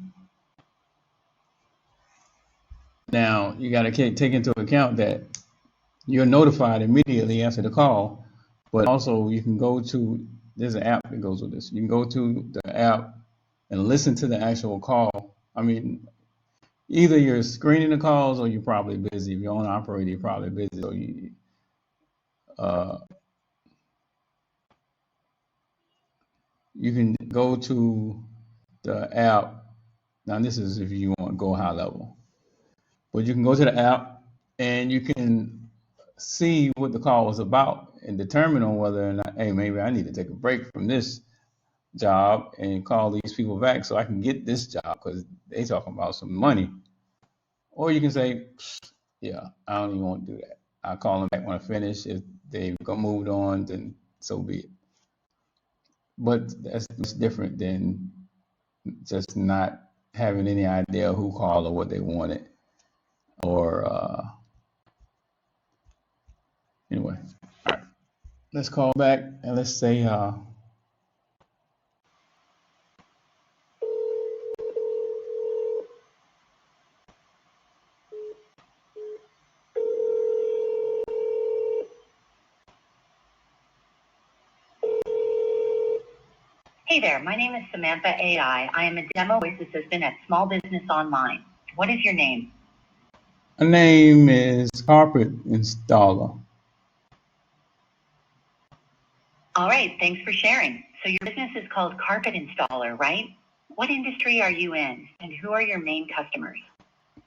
Speaker 1: Now, you got to take into account that you're notified immediately after the call, but also you can go to, there's an app that goes with this. You can go to the app and listen to the actual call. I mean, either you're screening the calls or you're probably busy. If you're on operator, you're probably busy. So you can go to the app. Now, this is if you want to go high level. But you can go to the app and you can see what the call was about and determine on whether or not, hey, maybe I need to take a break from this job and call these people back so I can get this job because they talking about some money. Or you can say, yeah, I don't even want to do that. I'll call them back when I finish. If they've moved on, then so be it. But that's different than just not having any idea who called or what they wanted. Or anyway, all right. Let's call back and let's say
Speaker 2: Hey there, my name is Samantha AI. I am a demo voice assistant at Small Business Online. What is your name?
Speaker 1: my name is Carpet Installer.
Speaker 2: All right, thanks for sharing. So your business is called Carpet Installer, right? What industry are you in, and who are your main customers?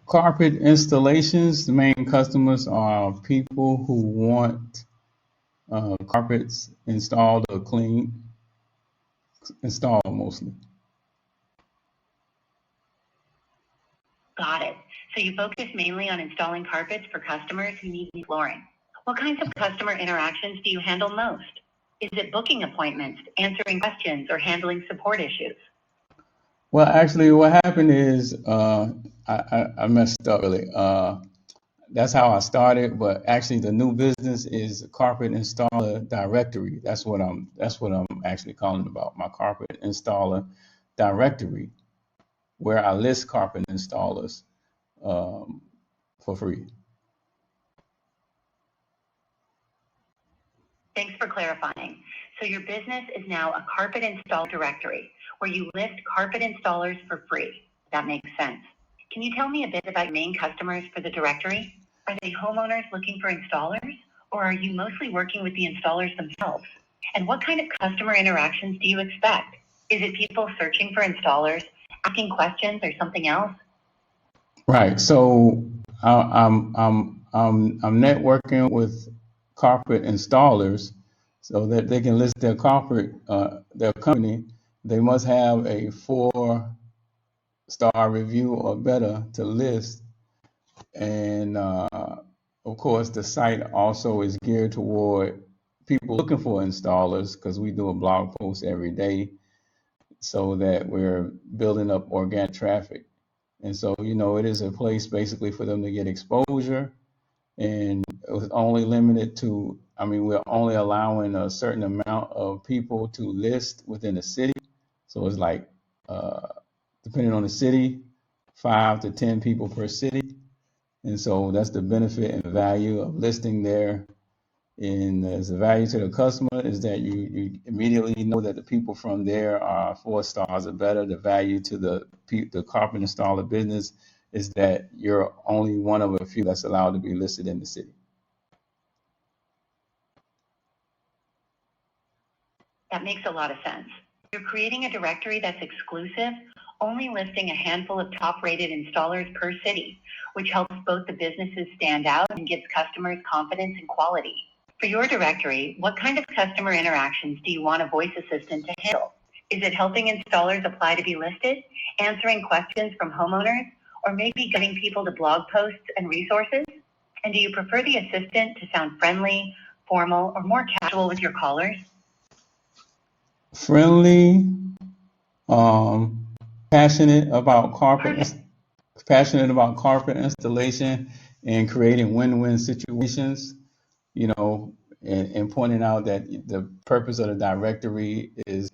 Speaker 1: Carpet installations. The main customers are people who want carpets installed or cleaned, installed mostly.
Speaker 2: Got it. So you focus mainly on installing carpets for customers who need new flooring. What kinds of customer interactions do you handle most? Is it booking appointments, answering questions, or handling support issues?
Speaker 1: Well, actually, what happened is I messed up really. That's how I started, but actually, the new business is carpet installer directory. That's what I'm actually calling about. My carpet installer directory, where I list carpet installers um, for free.
Speaker 2: Thanks for clarifying. So your business is now a carpet install directory where you list carpet installers for free. That makes sense. Can you tell me a bit about your main customers for the directory? Are they homeowners looking for installers, or are you mostly working with the installers themselves? And what kind of customer interactions do you expect? Is it people searching for installers, asking questions, or something else?
Speaker 1: Right. So I'm networking with carpet installers so that they can list their their company. They must have a 4-star review or better to list. And of course, the site also is geared toward people looking for installers because we do a blog post every day so that we're building up organic traffic. And so, it is a place basically for them to get exposure. And it was only limited to, we're only allowing a certain amount of people to list within a city. So it's like, depending on the city, 5 to 10 people per city. And so that's the benefit and value of listing there. And as a value to the customer is that you immediately know that the people from there are 4 stars or better. The value to the carpet installer business is that you're only one of a few that's allowed to be listed in the city.
Speaker 2: That makes a lot of sense. You're creating a directory that's exclusive, only listing a handful of top-rated installers per city, which helps both the businesses stand out and gives customers confidence in quality. For your directory, what kind of customer interactions do you want a voice assistant to handle? Is it helping installers apply to be listed, answering questions from homeowners, or maybe guiding people to blog posts and resources? And do you prefer the assistant to sound friendly, formal, or more casual with your callers?
Speaker 1: Friendly, passionate about carpet installation and creating win-win situations, and pointing out that the purpose of the directory is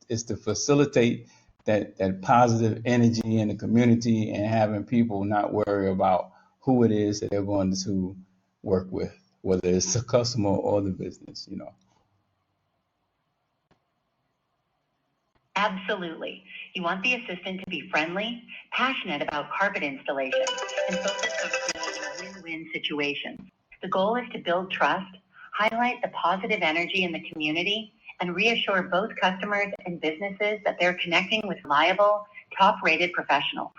Speaker 1: to facilitate that positive energy in the community and having people not worry about who it is that they're going to work with, whether it's the customer or the business.
Speaker 2: Absolutely. You want the assistant to be friendly, passionate about carpet installation, and focused on creating win-win situations. The goal is to build trust, highlight the positive energy in the community, and reassure both customers and businesses that they're connecting with reliable, top-rated professionals.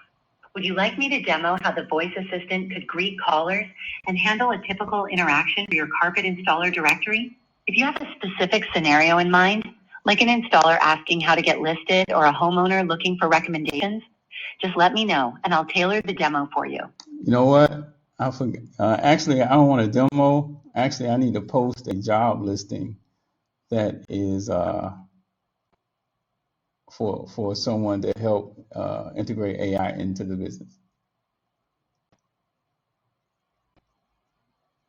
Speaker 2: Would you like me to demo how the voice assistant could greet callers and handle a typical interaction for your carpet installer directory? If you have a specific scenario in mind, like an installer asking how to get listed or a homeowner looking for recommendations, just let me know and I'll tailor the demo for you.
Speaker 1: You know what? I forget. Actually, I don't want a demo. Actually, I need to post a job listing that is for someone to help integrate AI into the business.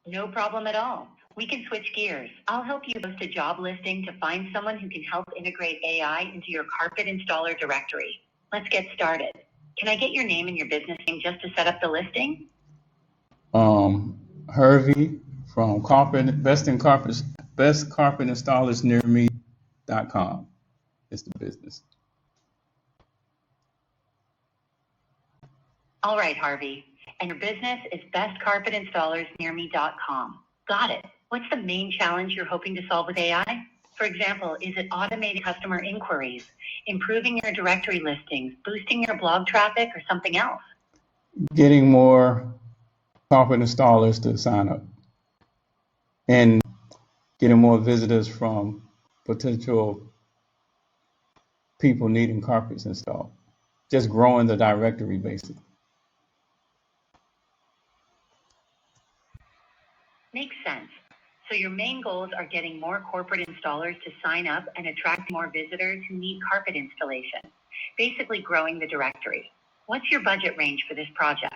Speaker 2: No problem at all. We can switch gears. I'll help you post a job listing to find someone who can help integrate AI into your carpet installer directory. Let's get started. Can I get your name and your business name just to set up the listing?
Speaker 1: Hervey from Best Carpet Installers Near Me.com is the business.
Speaker 2: All right, Harvey. And your business is bestcarpetinstallersnearme.com. Got it. What's the main challenge you're hoping to solve with AI? For example, is it automating customer inquiries, improving your directory listings, boosting your blog traffic, or something else?
Speaker 1: Getting more carpet installers to sign up and getting more visitors from potential people needing carpets installed. Just growing the directory, basically.
Speaker 2: Makes sense. So your main goals are getting more corporate installers to sign up and attract more visitors who need carpet installation, basically growing the directory. What's your budget range for this project?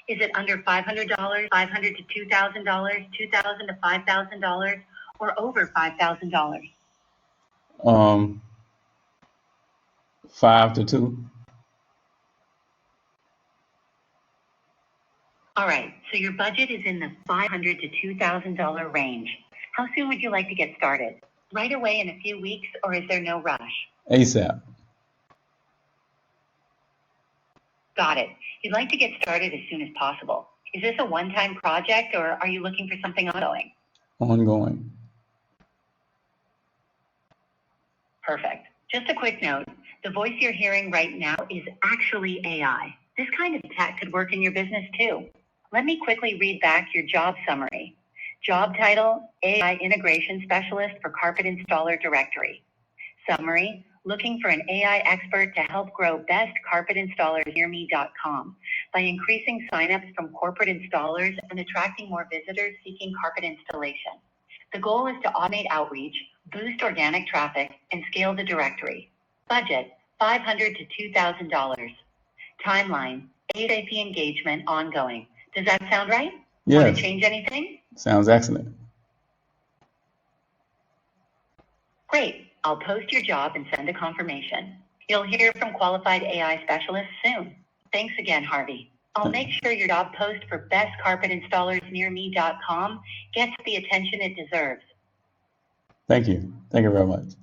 Speaker 2: Is it under $500, $500 to $2,000, $2,000 to $5,000, or over $5,000?
Speaker 1: 5 to 2.
Speaker 2: All right, so your budget is in the $500 to $2,000 range. How soon would you like to get started? Right away in a few weeks, or is there no rush?
Speaker 1: ASAP.
Speaker 2: Got it. You'd like to get started as soon as possible. Is this a one-time project, or are you looking for something ongoing?
Speaker 1: Ongoing.
Speaker 2: Perfect. Just a quick note, the voice you're hearing right now is actually AI. This kind of tech could work in your business too. Let me quickly read back your job summary. Job title, AI Integration Specialist for Carpet Installer Directory. Summary, looking for an AI expert to help grow bestcarpetinstallers.com by increasing signups from corporate installers and attracting more visitors seeking carpet installation. The goal is to automate outreach, boost organic traffic, and scale the directory. Budget, $500 to $2,000. Timeline, ASAP engagement ongoing. Does that sound right?
Speaker 1: Yes.
Speaker 2: Want to change anything?
Speaker 1: Sounds excellent.
Speaker 2: Great. I'll post your job and send a confirmation. You'll hear from qualified AI specialists soon. Thanks again, Harvey. I'll make sure your job post for bestcarpetinstallers.com gets the attention it deserves.
Speaker 1: Thank you. Thank you very much.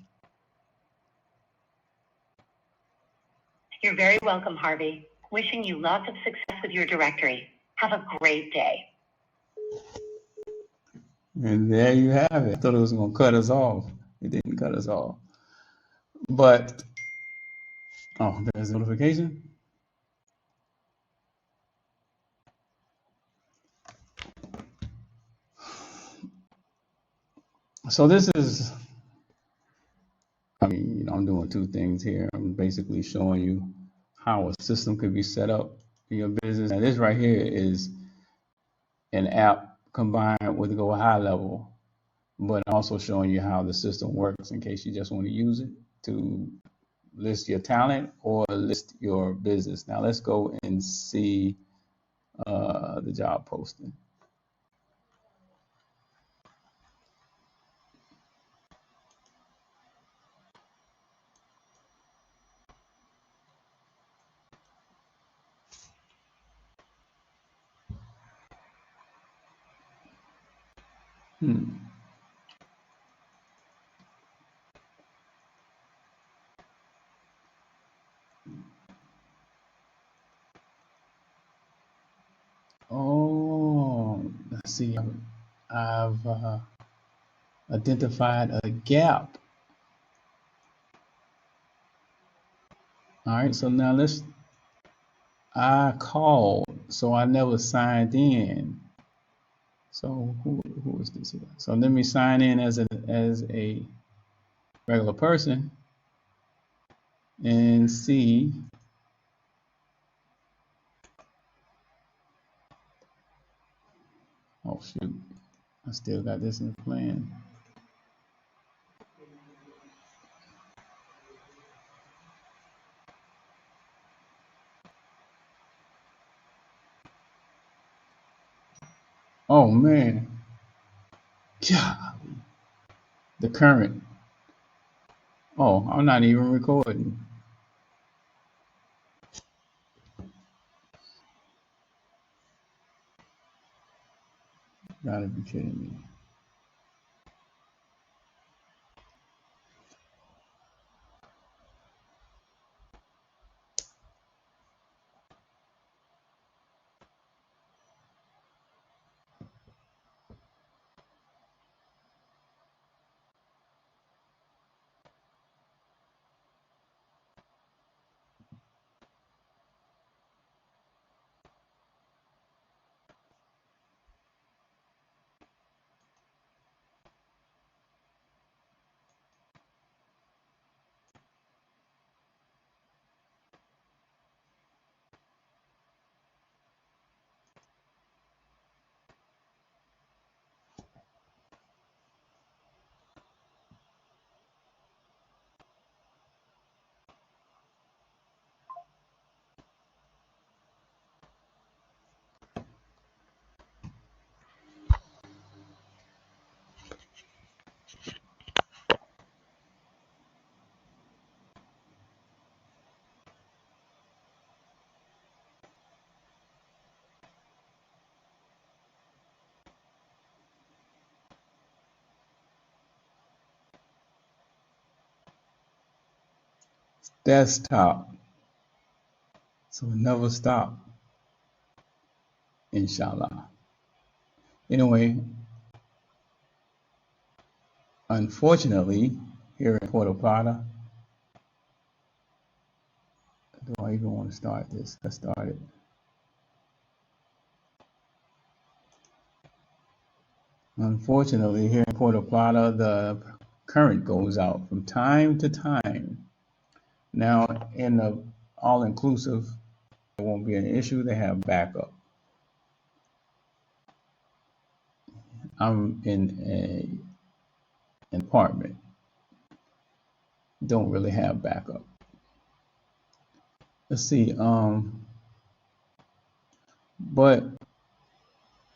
Speaker 2: You're very welcome, Harvey. Wishing you lots of success with your directory. Have a great day.
Speaker 1: And there you have it. I thought it was going to cut us off. It didn't cut us off. But, oh, there's a notification. So this is, I'm doing two things here. I'm basically showing you how a system could be set up in your business. And this right here is an app combined with Go High Level, but also showing you how the system works in case you just want to use it to list your talent or list your business. Now let's go and see the job posting. Oh, let's see. I've identified a gap. All right, so now I called, so I never signed in. So who is this here? So let me sign in as a regular person and see. Oh shoot, I still got this in the plan. Oh man, golly, the current. Oh, I'm not even recording. Gotta be kidding me. desktop. So never stop, inshallah. Anyway, unfortunately, here in Puerto Plata, do I even want to start this? Let's start it. Unfortunately, here in Puerto Plata, the current goes out from time to time. Now, in the all-inclusive, there won't be an issue. They have backup. I'm in an apartment. Don't really have backup. Let's see. But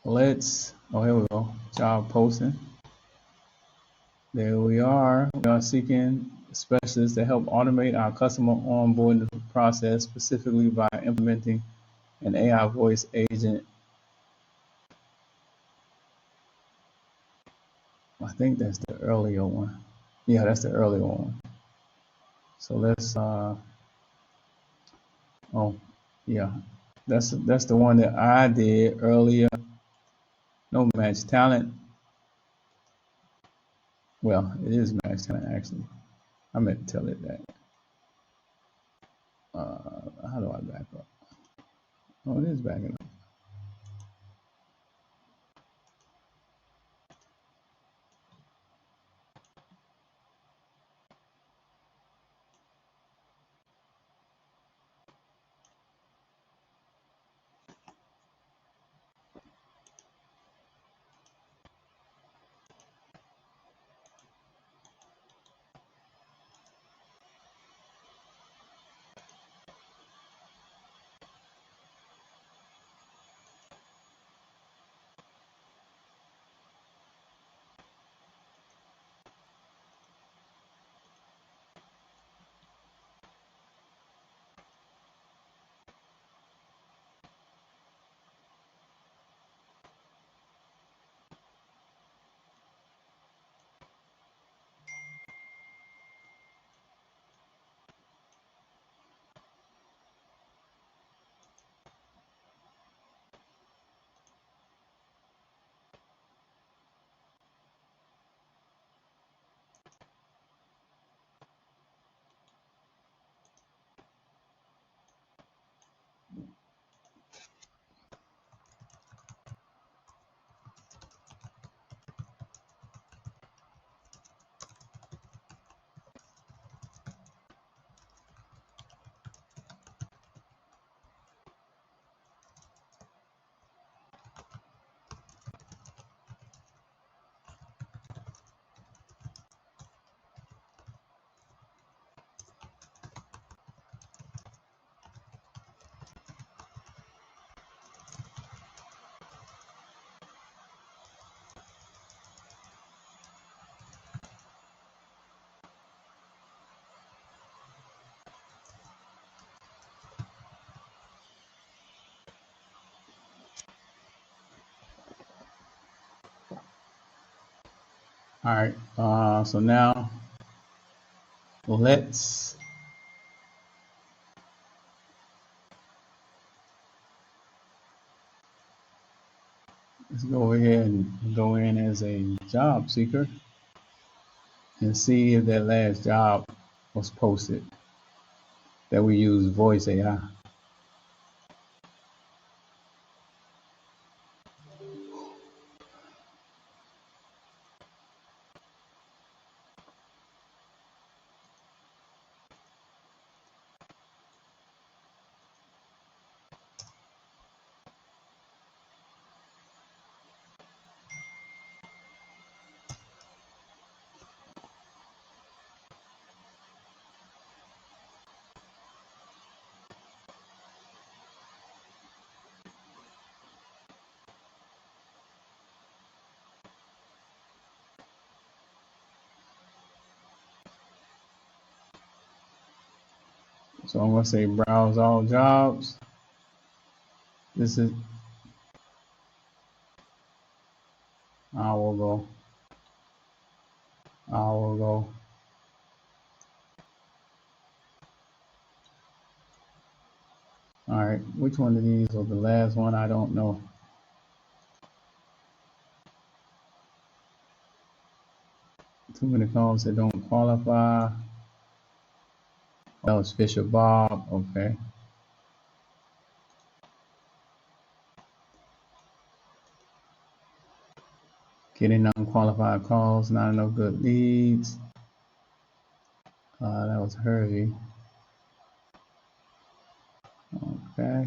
Speaker 1: let's. Oh, here we go. Job posting. There we are. We are seeking specialists to help automate our customer onboarding process, specifically by implementing an AI voice agent. I think that's the earlier one. Yeah, that's the earlier one. So let's. Oh, yeah, that's the one that I did earlier. No match talent. Well, it is match talent actually. I meant to tell it that. How do I back up? Oh, it is backing up. All right. So now let's go ahead and go in as a job seeker and see if that last job was posted that we use voice AI. So I'm going to say browse all jobs. This is, I will go. All right, which one of these was the last one? I don't know. Too many calls that don't qualify. That was Fisher Bob. Okay. Getting unqualified calls, not enough good leads. That was Hervey. Okay.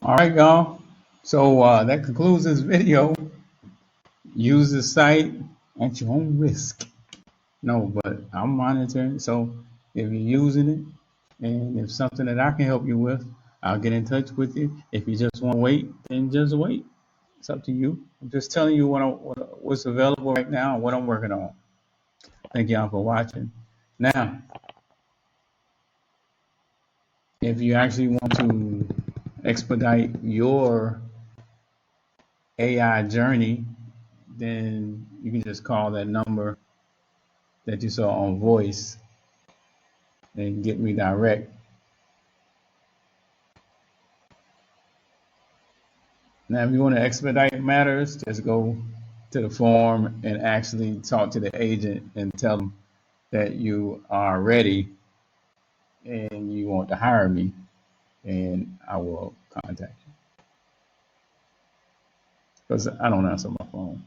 Speaker 1: All right, y'all. So that concludes this video. Use the site at your own risk. No, but I'm monitoring. So if you're using it and if something that I can help you with, I'll get in touch with you. If you just want to wait, then just wait. It's up to you. I'm just telling you what's available right now and what I'm working on. Thank y'all for watching. Now, if you actually want to expedite your AI journey, then you can just call that number that you saw on voice and get me direct. Now, if you want to expedite matters, just go to the form and actually talk to the agent and tell them that you are ready and you want to hire me, and I will contact you because I don't answer my phone.